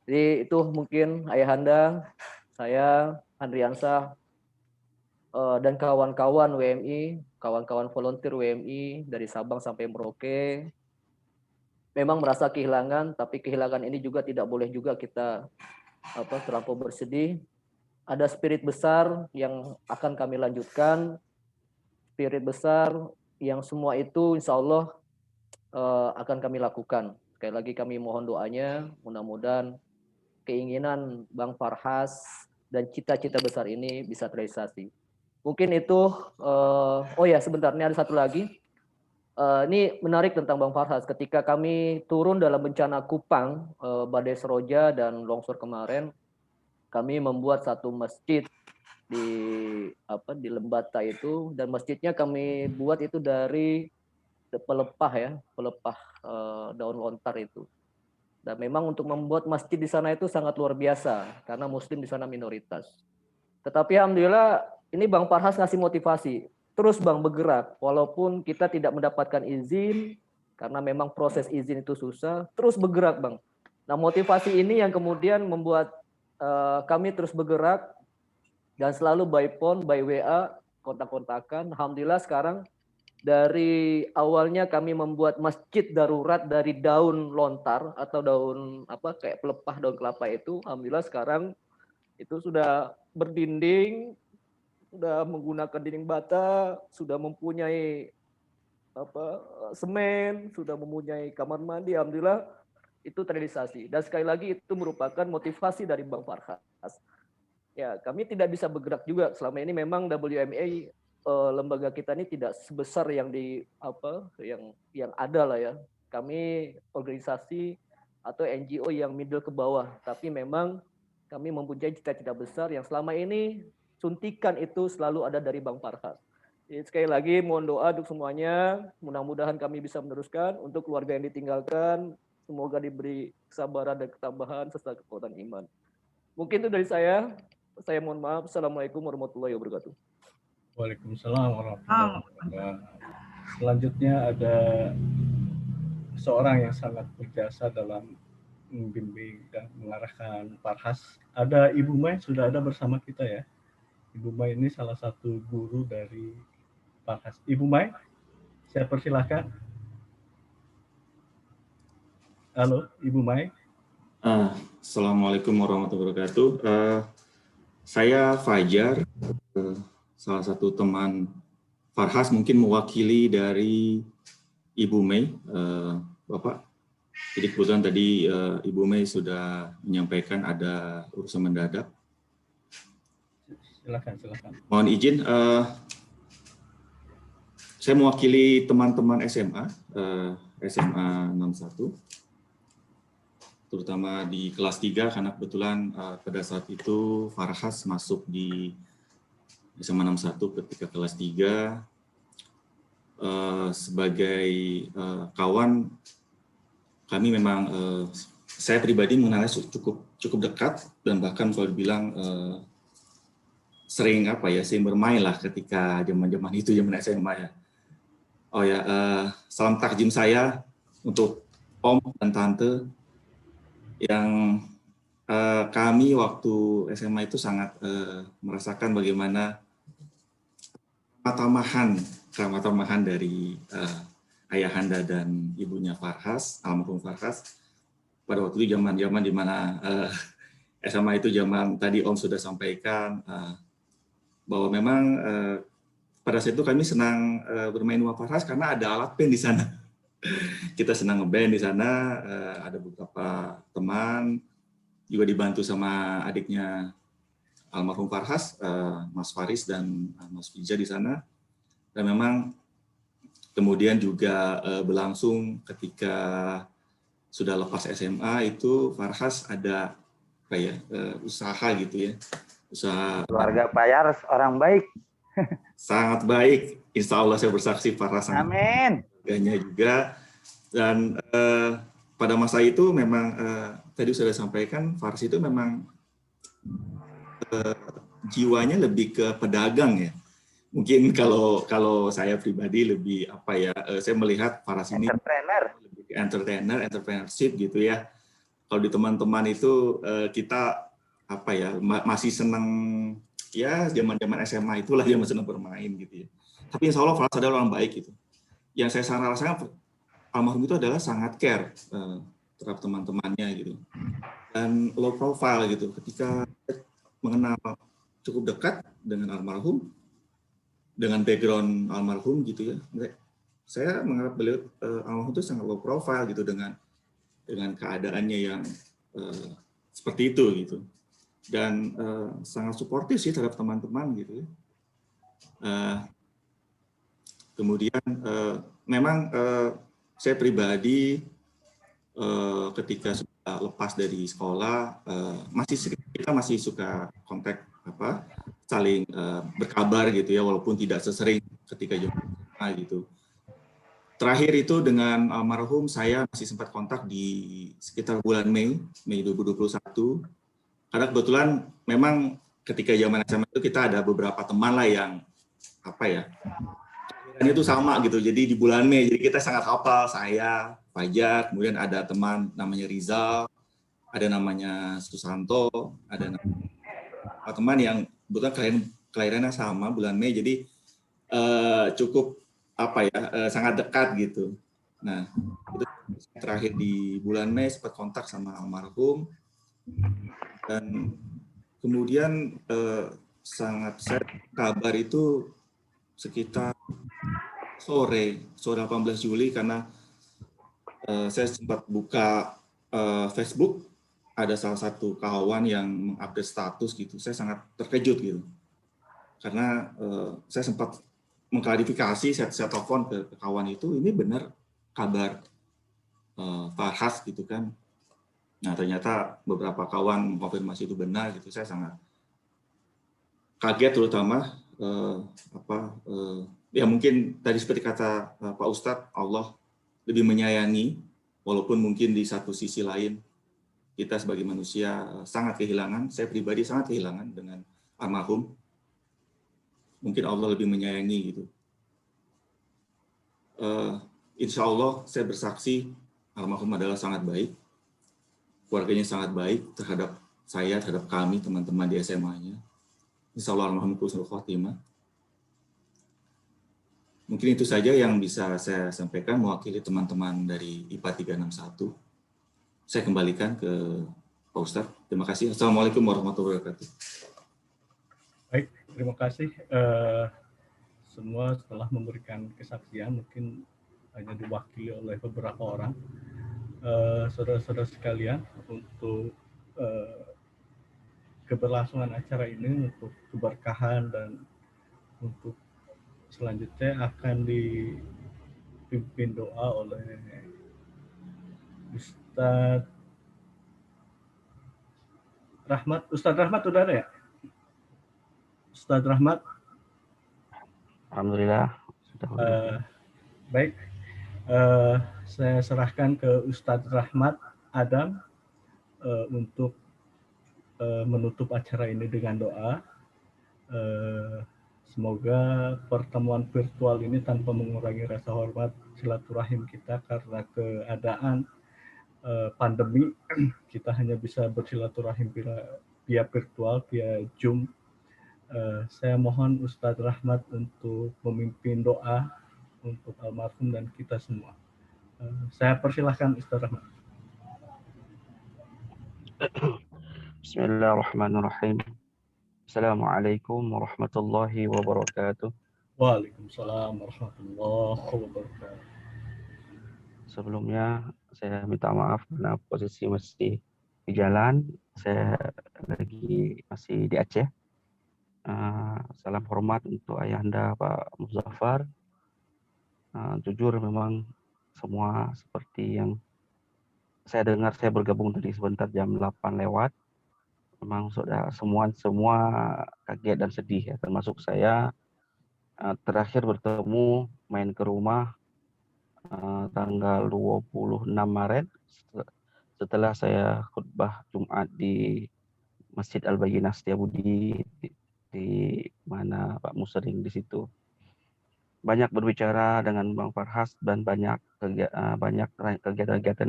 Jadi itu mungkin ayahanda, saya Andriansah, dan kawan-kawan WMI, kawan-kawan volunteer WMI dari Sabang sampai Merauke, memang merasa kehilangan, tapi kehilangan ini juga tidak boleh juga kita terlampau bersedih. Ada spirit besar yang akan kami lanjutkan, spirit besar yang semua itu insya Allah akan kami lakukan. Sekali lagi kami mohon doanya, mudah-mudahan keinginan Bang Farhas dan cita-cita besar ini bisa terrealisasi. Mungkin itu, oh ya sebentar, ini ada satu lagi. Ini menarik tentang Bang Farhas. Ketika kami turun dalam bencana Kupang, badai Seroja dan longsor kemarin, kami membuat satu masjid di Lembata itu, dan masjidnya kami buat itu dari pelepah daun lontar itu. Dan memang untuk membuat masjid di sana itu sangat luar biasa karena Muslim di sana minoritas. Tetapi alhamdulillah ini Bang Farhas ngasih motivasi. Terus Bang bergerak, walaupun kita tidak mendapatkan izin, karena memang proses izin itu susah, terus bergerak Bang. Nah motivasi ini yang kemudian membuat kami terus bergerak, dan selalu by phone, by WA, kontak-kontakan. Alhamdulillah sekarang dari awalnya kami membuat masjid darurat dari daun lontar atau daun kayak pelepah daun kelapa itu, alhamdulillah sekarang itu sudah berdinding, sudah menggunakan dinding bata, sudah mempunyai semen, sudah mempunyai kamar mandi, alhamdulillah itu terrealisasi. Dan sekali lagi itu merupakan motivasi dari Bang Farhas. Ya, kami tidak bisa bergerak juga selama ini, memang WMA lembaga kita ini tidak sebesar yang yang ada lah ya. Kami organisasi atau NGO yang middle ke bawah, tapi memang kami mempunyai cita-cita besar yang selama ini suntikan itu selalu ada dari Bang Farhas. Jadi sekali lagi mohon doa untuk semuanya, mudah-mudahan kami bisa meneruskan. Untuk keluarga yang ditinggalkan, semoga diberi kesabaran dan ketabahan serta kekuatan iman. Mungkin itu dari saya mohon maaf. Assalamualaikum warahmatullahi wabarakatuh. Waalaikumsalam warahmatullahi wabarakatuh. Selanjutnya ada seorang yang sangat berjasa dalam membimbing dan mengarahkan Farhas. Ada Ibu Mai, sudah ada bersama kita ya. Ibu Mai ini salah satu guru dari Farhas. Ibu Mai, saya persilahkan. Halo, Ibu Mai. Assalamualaikum warahmatullahi wabarakatuh. Saya Fajar, salah satu teman Farhas, mungkin mewakili dari Ibu Mai, Bapak. Jadi kebetulan tadi Ibu Mai sudah menyampaikan ada urusan mendadak. Silakan. Mohon izin, saya mewakili teman-teman SMA, SMA 61. Terutama di kelas 3, karena kebetulan pada saat itu Farhas masuk di SMA 61 ketika kelas 3. Sebagai kawan, kami memang, saya pribadi mengenalnya cukup dekat, dan bahkan kalau dibilang sering bermain lah ketika zaman itu, zaman SMA ya. Oh ya, salam takjim saya untuk Om dan Tante, yang kami waktu SMA itu sangat merasakan bagaimana keramah-tamahan dari ayahanda dan ibunya Farhas, almarhum Farhas. Pada waktu itu zaman di mana SMA itu zaman tadi Om sudah sampaikan bahwa memang pada saat itu kami senang bermain rumah Farhas karena ada alat band di sana. Kita senang ngeband di sana, ada beberapa teman, juga dibantu sama adiknya almarhum Farhas, Mas Faris dan Mas Fija di sana. Dan memang kemudian juga berlangsung ketika sudah lepas SMA itu Farhas ada apa ya, usaha gitu ya, usaha Keluarga Pak Yars orang baik. sangat baik. Insya Allah saya bersaksi Farhas sangat Amin. keluarganya juga. Dan pada masa itu memang tadi sudah sampaikan Farhas itu memang jiwanya lebih ke pedagang ya. Mungkin kalau saya pribadi lebih apa ya, saya melihat Farhas ini lebih ke entrepreneurship gitu ya. Kalau di teman-teman itu kita apa ya, masih senang ya zaman-zaman SMA itulah yang masih senang bermain gitu ya. Tapi insya Allah Farhas adalah orang baik gitu. Yang saya sangat rasakan almarhum itu adalah sangat care terhadap teman-temannya gitu. Dan low profile gitu. Ketika mengenal cukup dekat dengan almarhum, dengan background almarhum gitu ya, saya menganggap beliau almarhum itu sangat low profile gitu dengan keadaannya yang seperti itu gitu, dan sangat suportif sih terhadap teman-teman gitu ya. Kemudian memang saya pribadi ketika sudah lepas dari sekolah kita masih suka kontak saling berkabar gitu ya, walaupun tidak sesering ketika SMA gitu. Terakhir itu dengan almarhum saya masih sempat kontak di sekitar bulan Mei 2021. Karena kebetulan memang ketika zaman SMA itu kita ada beberapa teman lah yang apa ya, dan itu sama gitu. Jadi di bulan Mei, jadi kita sangat hafal, saya, Fajar, kemudian ada teman namanya Rizal, ada namanya Susanto, ada teman yang kebetulan kelahirannya sama bulan Mei, jadi cukup apa ya, sangat dekat gitu. Nah, itu terakhir di bulan Mei sempat kontak sama almarhum, dan kemudian sangat saya kabar itu sekitar sore 18 Juli karena saya sempat buka Facebook, ada salah satu kawan yang mengupdate status gitu. Saya sangat terkejut gitu. Karena saya sempat mengklarifikasi, saya telepon ke kawan itu, ini benar kabar Farhas gitu kan. Nah, ternyata beberapa kawan mengkonfirmasi itu benar gitu. Saya sangat kaget, terutama ya mungkin tadi seperti kata Pak Ustadz, Allah lebih menyayangi, walaupun mungkin di satu sisi lain kita sebagai manusia sangat kehilangan, saya pribadi sangat kehilangan dengan almarhum. Mungkin Allah lebih menyayangi gitu. Insya Allah saya bersaksi almarhum adalah sangat baik, keluarganya sangat baik terhadap saya, terhadap kami, teman-teman di SMA-nya. Insya Allah almarhum husnul khotimah. Mungkin itu saja yang bisa saya sampaikan mewakili teman-teman dari IPA 361. Saya kembalikan ke Pak Ustadz. Terima kasih. Assalamualaikum warahmatullahi wabarakatuh. Baik, terima kasih. Semua setelah memberikan kesaksian, mungkin hanya diwakili oleh beberapa orang. Saudara-saudara sekalian, untuk keberlangsungan acara ini, untuk keberkahan dan untuk selanjutnya akan dipimpin doa oleh Ustadz Rahmat. Ustadz Rahmat sudah ada ya? Ustadz Rahmat. Alhamdulillah. Baik, saya serahkan ke Ustadz Rahmat Adam untuk menutup acara ini dengan doa. Semoga pertemuan virtual ini tanpa mengurangi rasa hormat silaturahim kita karena keadaan pandemi, kita hanya bisa bersilaturahim via virtual, via Zoom. Saya mohon Ustadz Rahmat untuk memimpin doa untuk almarhum dan kita semua. Saya persilahkan Ustadz Rahmat. Bismillahirrahmanirrahim. Assalamualaikum warahmatullahi wabarakatuh. Waalaikumsalam warahmatullahi wabarakatuh. Sebelumnya saya minta maaf karena posisi masih di jalan. Saya masih di Aceh. Salam hormat untuk ayahanda Pak Muzaffar. Jujur memang semua seperti yang saya dengar saya bergabung tadi sebentar jam 8 lewat. Memang sudah semua kaget dan sedih ya, termasuk saya. Terakhir bertemu main ke rumah tanggal 26 Maret setelah saya khutbah Jumat di Masjid Al-Bayyinah Setiabudi di mana Pak Musering di situ. Banyak berbicara dengan Bang Farhas dan banyak kegiatan-kegiatan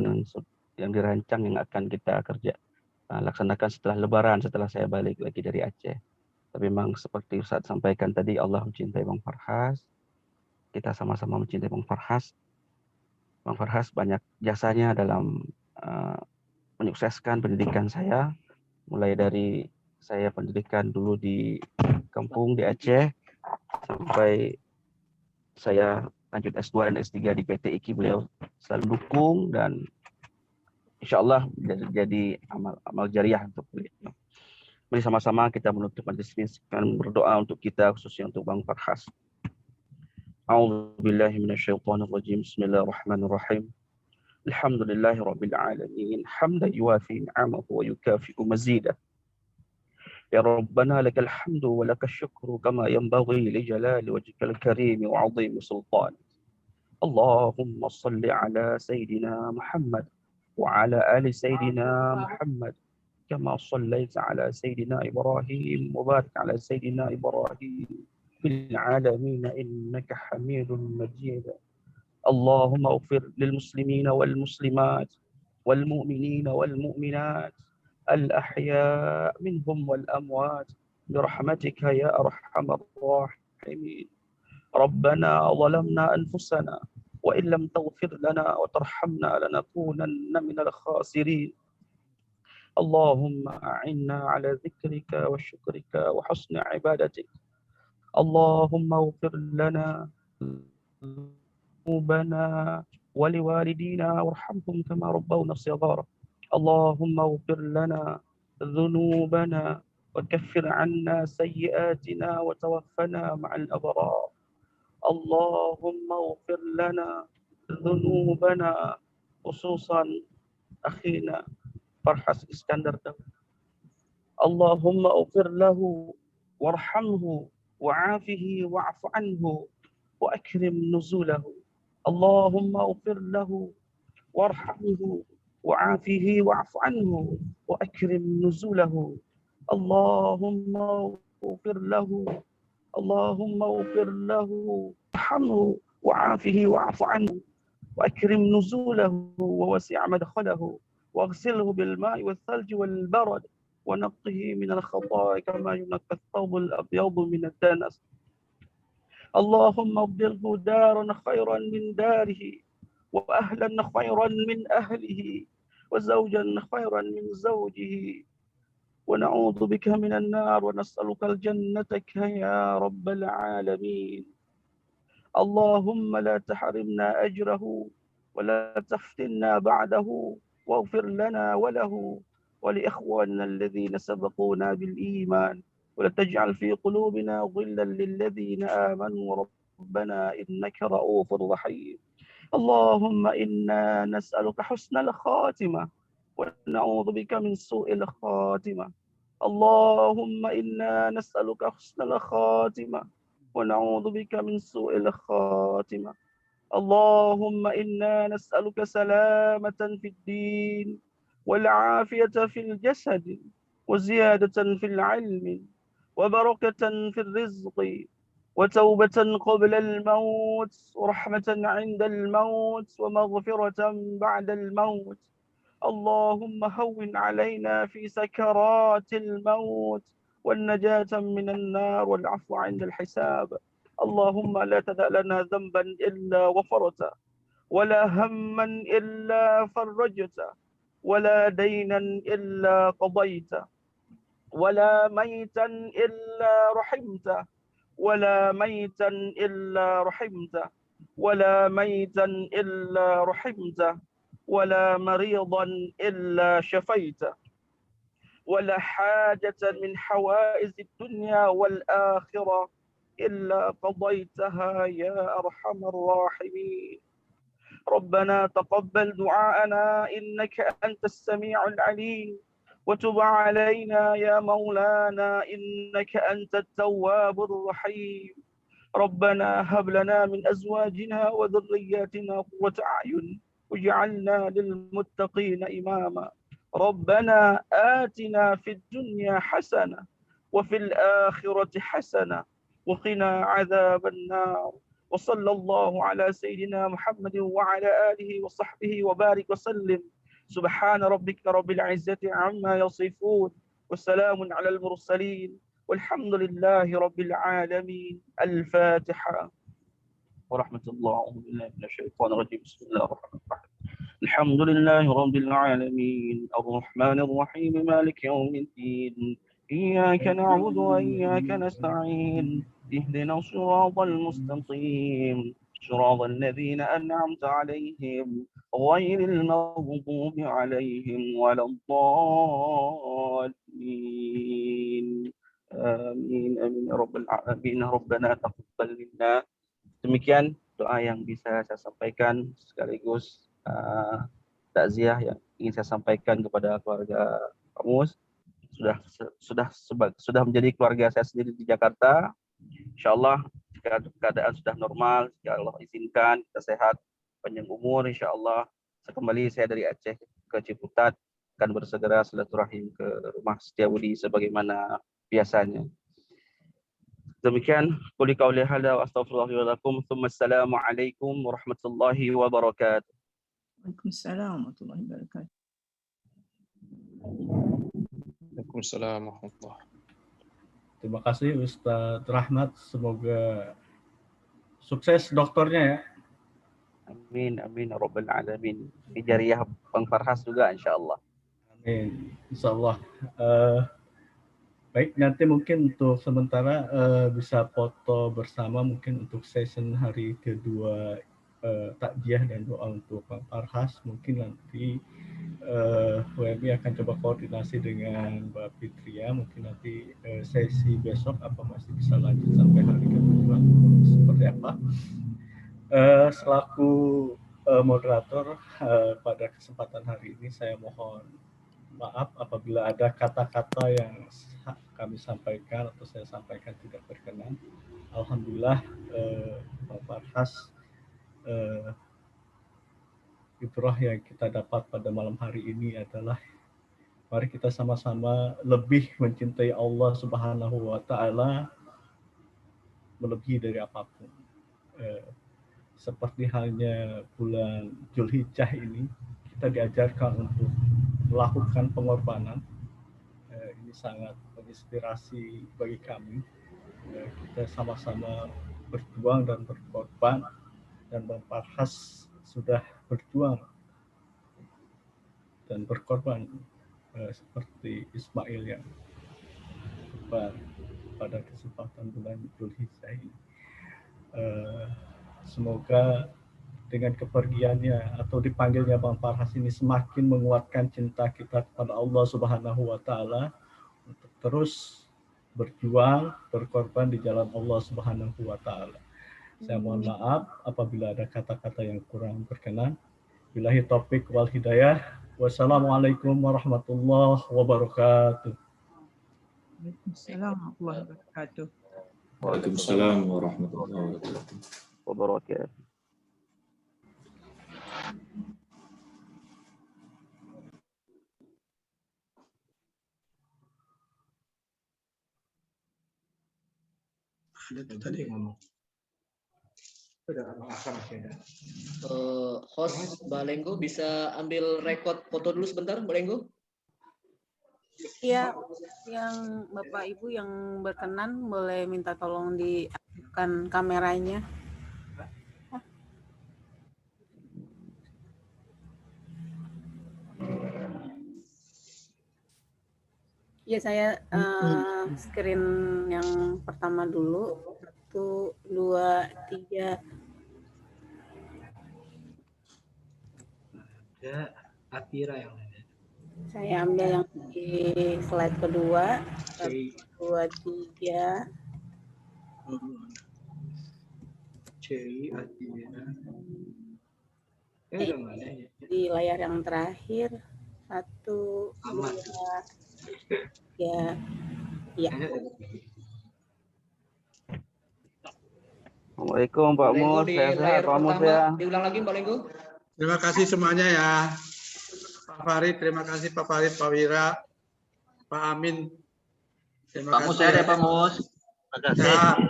yang dirancang yang akan kita laksanakan setelah Lebaran, setelah saya balik lagi dari Aceh. Tapi memang seperti Ustaz sampaikan tadi, Allah mencintai Bang Farhas, kita sama-sama mencintai Bang Farhas. Bang Farhas banyak jasanya dalam menyukseskan pendidikan saya, mulai dari saya pendidikan dulu di kampung di Aceh sampai saya lanjut S2 dan S3 di PT IKI. Beliau selalu dukung dan insya Allah jadi amal jariah untuk beliau. Mari sama-sama kita menutup majelis ini dengan berdoa untuk kita, khususnya untuk Bang Farhas. A'udzubillahi minasyaitonirrajim. Bismillahirrahmanirrahim. Alhamdulillahi rabbil alamin. Hamdan yuwafi ni'amahu wa yukafi'u mazidah. يا ربنا لك الحمد ولك الشكر كما ينبغي لجلال وجهك الكريم وعظيم سلطانك. اللهم صل على سيدنا محمد وعلى آل سيدنا محمد كما صليت على سيدنا إبراهيم وبارك على سيدنا إبراهيم في العالمين إنك حميد مجيد. اللهم اغفر للمسلمين والمسلمات والمؤمنين والمؤمنات الأحياء منهم والأموات برحمتك يا أرحم الراحمين. ربنا ظلمنا أنفسنا وإن لم تغفر لنا وترحمنا لنكونن من الخاسرين. اللهم أعنا على ذكرك وشكرك وحسن عبادتك. اللهم اغفر لنا ذنوبنا ولوالدينا وارحمهم كما ربونا صغارا. اللهم اغفر لنا ذنوبنا وكفر عنا سيئاتنا وتوفنا مع الأبرار. اللهم اغفر لنا ذنوبنا خصوصا أخينا فرحس إسكندر. اللهم اغفر له وارحمه وعافه واعف عنه وأكرم نزوله. اللهم اغفر له وارحمه وعافه واعف عنه وأكرم نزوله. اللهم اغفر له اللهم اغفر له وارحمه وعافه واعف عنه وأكرم نزوله ووسع مدخله واغسله بالماء والثلج والبرد ونقه من الخطايا كما ينقى الثوب الأبيض من الدنس. اللهم ابدله دارا خيرا من داره وأهلا خيرا من أهله وزوجا خيرا من زوجه ونعوذ بك من النار ونسألك الجنة يا رب العالمين. اللهم لا تحرمنا أجره ولا تفتنا بعده واغفر لنا وله ولإخواننا الذين سبقونا بالإيمان ولا تجعل في قلوبنا غلا للذين آمنوا ربنا إنك رؤوف رحيم. اللهم إنا نسألك حسن الخاتمة ونعوذ بك من سوء الخاتمة. اللهم إنا نسألك حسن الخاتمة ونعوذ بك من سوء الخاتمة. اللهم إنا نسألك سلامة في الدين والعافية في الجسد وزيادة في العلم وبركة في الرزق وتوبة قبل الموت ورحمة عند الموت ومغفرة بعد الموت. اللهم هون علينا في سكرات الموت والنجاة من النار والعفو عند الحساب. اللهم لا تدع لنا ذنبا إلا غفرته ولا هما إلا فرجته ولا دينا إلا قضيته ولا ميتا إلا رحمته ولا ميتا إلا رحمته ولا ميتا إلا رحمته ولا مريضا إلا شفيته ولا حاجة من حوائج الدنيا والآخرة إلا قضيتها يا أرحم الراحمين. ربنا تقبل دعاءنا إنك أنت السميع العليم وتب علينا يا مولانا إنك أنت التواب الرحيم ربنا هب لنا من أزواجنا وذرياتنا قرة أعين واجعلنا للمتقين إماما ربنا آتنا في الدنيا حسنة وفي الآخرة حسنة وقنا عذاب النار وصلى الله على سيدنا محمد وعلى آله وصحبه وبارك وسلم سبحان ربك رب العزة عما يصفون وسلام على المرسلين والحمد لله رب العالمين الفاتحة ورحمة الله أعوذ بالله من الشيطان الرجيم بسم الله الرحمن الرحيم الحمد لله رب العالمين الرحمن الرحيم مالك يوم الدين إياك نعبد وإياك نستعين اهدنا الصراط المستقيم صراط الذين أنعمت عليهم غير المغضوب عليهم ولا الضالين آمين آمين يا رب العالمين ربنا تقبل منا. Demikian doa yang bisa saya sampaikan sekaligus takziah yang ingin saya sampaikan kepada keluarga Kamus. Sudah menjadi keluarga saya sendiri di Jakarta. Insyaallah jika keadaan sudah normal, jika Allah izinkan kita sehat, panjang umur, insyaallah kembali saya dari Aceh ke Ciputat akan bersegera silaturahim ke rumah Setiabudi sebagaimana biasanya. Demikian qouli qauli hadza wa astaghfirullahi wa lakum. Assalamualaikum warahmatullahi wabarakatuh. Waalaikumsalam warahmatullahi wabarakatuh. Waalaikumsalam warahmatullahi. Terima kasih Ustadz Rahmat, semoga sukses dokternya ya. Amin amin ya rabbal alamin. Hijriyah Bang Farhas juga insyaallah. Amin insyaallah. Baik, nanti mungkin untuk sementara bisa foto bersama mungkin untuk session hari kedua takziah dan doa untuk Bang Farhas. Mungkin nanti WMI akan coba koordinasi dengan Mbak Fitria. Mungkin nanti sesi besok apa masih bisa lanjut sampai hari kedua seperti apa. Selaku moderator pada kesempatan hari ini saya mohon maaf apabila ada kata-kata yang kami sampaikan atau saya sampaikan tidak berkenan. Alhamdulillah Bang Farhas fitrah yang kita dapat pada malam hari ini adalah mari kita sama-sama lebih mencintai Allah Subhanahu wa taala melebihi dari apapun. Seperti halnya bulan Zulhijjah ini kita diajarkan untuk melakukan pengorbanan. Ini sangat menginspirasi bagi kami. Kita sama-sama berjuang dan berkorban, dan Bang Farhas sudah berjuang dan berkorban seperti Ismail yang pada kesempatan bulan Zulhijjah ini. Semoga dengan kepergiannya atau dipanggilnya Bang Farhas ini semakin menguatkan cinta kita kepada Allah Subhanahu wa taala untuk terus berjuang, berkorban di jalan Allah Subhanahu wa taala. Saya mohon maaf apabila ada kata-kata yang kurang berkenan. Billahi taufik wal hidayah. Wassalamualaikum warahmatullahi wabarakatuh. Waalaikumsalam warahmatullahi wabarakatuh. Waalaikumsalam warahmatullahi wabarakatuh. Ada tadi ngomong. Host Mbak Lenggo bisa ambil rekod foto dulu sebentar, Mbak Lenggo? Iya, yang Bapak Ibu yang berkenan boleh minta tolong diaktifkan kameranya. Ya, saya screen yang pertama dulu. 1, 2, 3. Ada Atira yang ada. Saya ambil yang di slide kedua. 1, 2, 3. Ceri Atira. di layar yang terakhir 1, 2, ya, ya. Assalamualaikum Pak Lenggo Mus, di sehat layar Pak Mus pertama, ya. diulang lagi Pak Lenggo. Terima kasih semuanya ya. Pak Farid, terima kasih Pak Farid, Pak Wira, Pak Amin. Terima Pak Mus kasih sehat ya Pak Mus. Terima kasih Sehat.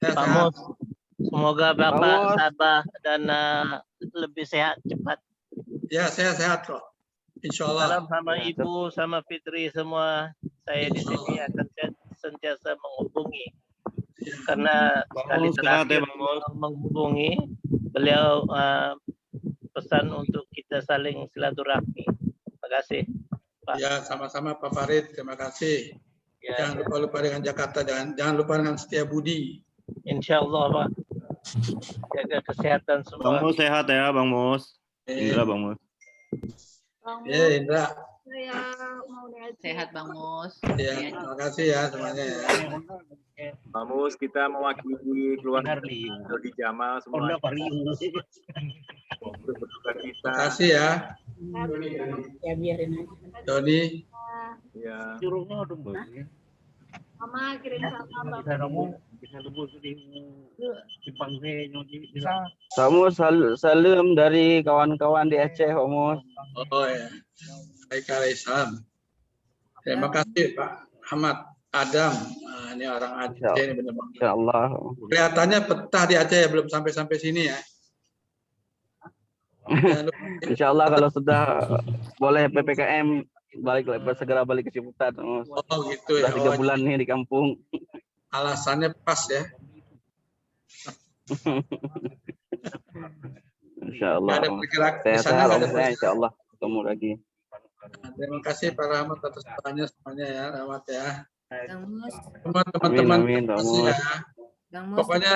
Sehat, Pak sehat. Mus. Semoga Pak Bapak Mus. sabar dan lebih sehat cepat. Ya, sehat-sehat kok. Insya Allah. Salam sama Ibu, sama Fitri semua. Saya di sini akan sentiasa menghubungi. Karena sekali Mus, sehat ya, terakhir Bang Mus. menghubungi, beliau pesan untuk kita saling silaturahmi. Terima kasih, Pak. Ya, sama-sama Pak Farid. Terima kasih. Ya. Jangan lupa dengan Jakarta, jangan lupa dengan Setiabudi. Insya Allah, Pak. Jaga kesehatan semua. Bang Mus sehat ya, Bang Mus. Indra, Bang Mus. Ya, Indra. Sehat Bang Mus. Ya, terima kasih ya semuanya ya. Bang Mus, kita mewakili keluarga Dodi Jamal semua. Berduka cita. Terima kasih ya. Ya biarin aja. Doni. Ya. Mama kirim salam Pak Mus, salam dari kawan-kawan di Aceh Pak Mus. Oh ya. Waalaikumsalam. Terima kasih Pak Ahmad Adam. Nah, ini orang Aceh ini benar-benar. Insya Allah. Kelihatannya petah di Aceh ya, belum sampai sini ya. Insya Allah kalau sudah boleh PPKM segera balik ke Ciputat. Oh gitu sudah ya. 3 bulan nih di kampung. Alasannya pas ya. Insya Allah. Nggak ada bergerak di sana, Sehat-sehat nggak ada Om. Saya Insya Allah ketemu lagi. Terima kasih Pak Rahmat atas pertanyaan semuanya ya, Rahmat ya. Bang Mus. Semua teman-teman Amin, terima kasih ya. Bang Mus. Pokoknya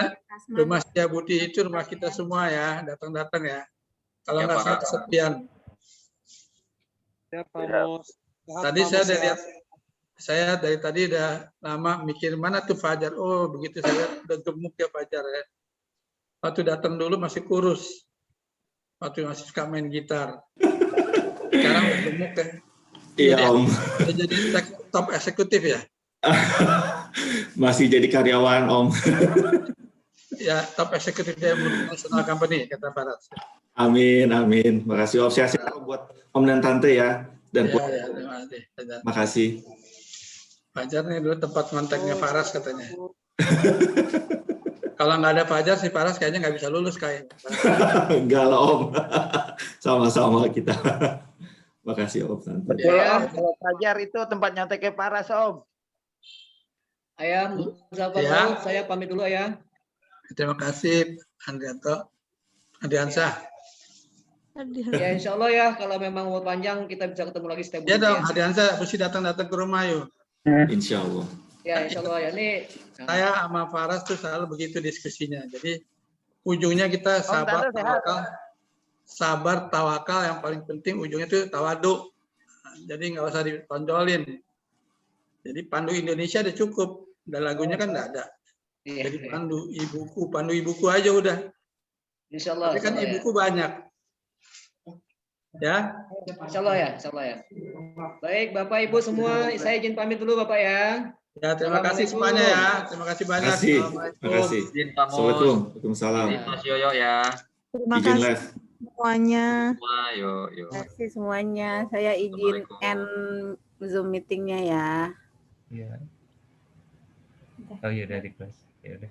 Rumah Setiabudi itu rumah kita semua ya, datang-datang ya. Kalau Ya, nggak Pak. salah kesepian. Tadi saya udah lihat, saya dari tadi udah lama mikir mana tuh Fajar. Oh begitu saya udah gemuk ya Fajar ya. Waktu datang dulu masih kurus. Waktu masih suka main gitar. Sekarang udah gemuk ya. Iya Om. Udah jadi top eksekutif ya. Masih jadi karyawan Om. Ya top eksekutif dari multinational company kata Barat. Amin, amin. Makasih Om. Sehat-sehat buat Om dan Tante ya. Dan buat Ya, terima kasih. makasih. Fajar nih dulu tempat manteknya Faras katanya. Kalau nggak ada Fajar si Faras kayaknya nggak bisa lulus kayak. Enggak lah Om. Sama-sama kita. Makasih Om Tante. Betul Om, kalau Fajar itu tempat nyanteknya Paras Om. Ayah, Muzaffar Ya. Daud, saya pamit dulu ya. Terima kasih Andrianto, Andriansah. Ya insya Allah ya, kalau memang umur panjang kita bisa ketemu lagi setiap Ya bulan. dong, Andriansah mesti datang-datang ke rumah yuk. Insya Allah. Ya insya Allah ya. Ini Saya sama Faras tuh selalu begitu diskusinya. Jadi ujungnya kita sabar, Tante sehat. tawakal, sabar, tawakal. Yang paling penting ujungnya itu tawadu. Jadi nggak usah ditonjolin. Jadi pandu Indonesia udah cukup. Dan lagunya kan nggak ada. Jadi pandu ibuku aja udah. Insya Allah. Tapi kan insya Allah, ibuku banyak. Ya. Insya Allah ya, insya Allah ya. Baik Bapak Ibu semua, saya izin pamit dulu Bapak ya. Ya terima kasih semuanya ya. Terima kasih banyak. Terima kasih. Assalamualaikum. Terima kasih. Assalamualaikum. Waalaikumsalam. Mas Yoyo ya. Terima Izin kasih live. semuanya. Wah, yo. Terima kasih semuanya. Saya izin end Zoom meetingnya ya. Iya. Oh iya dari kelas. Ya udah.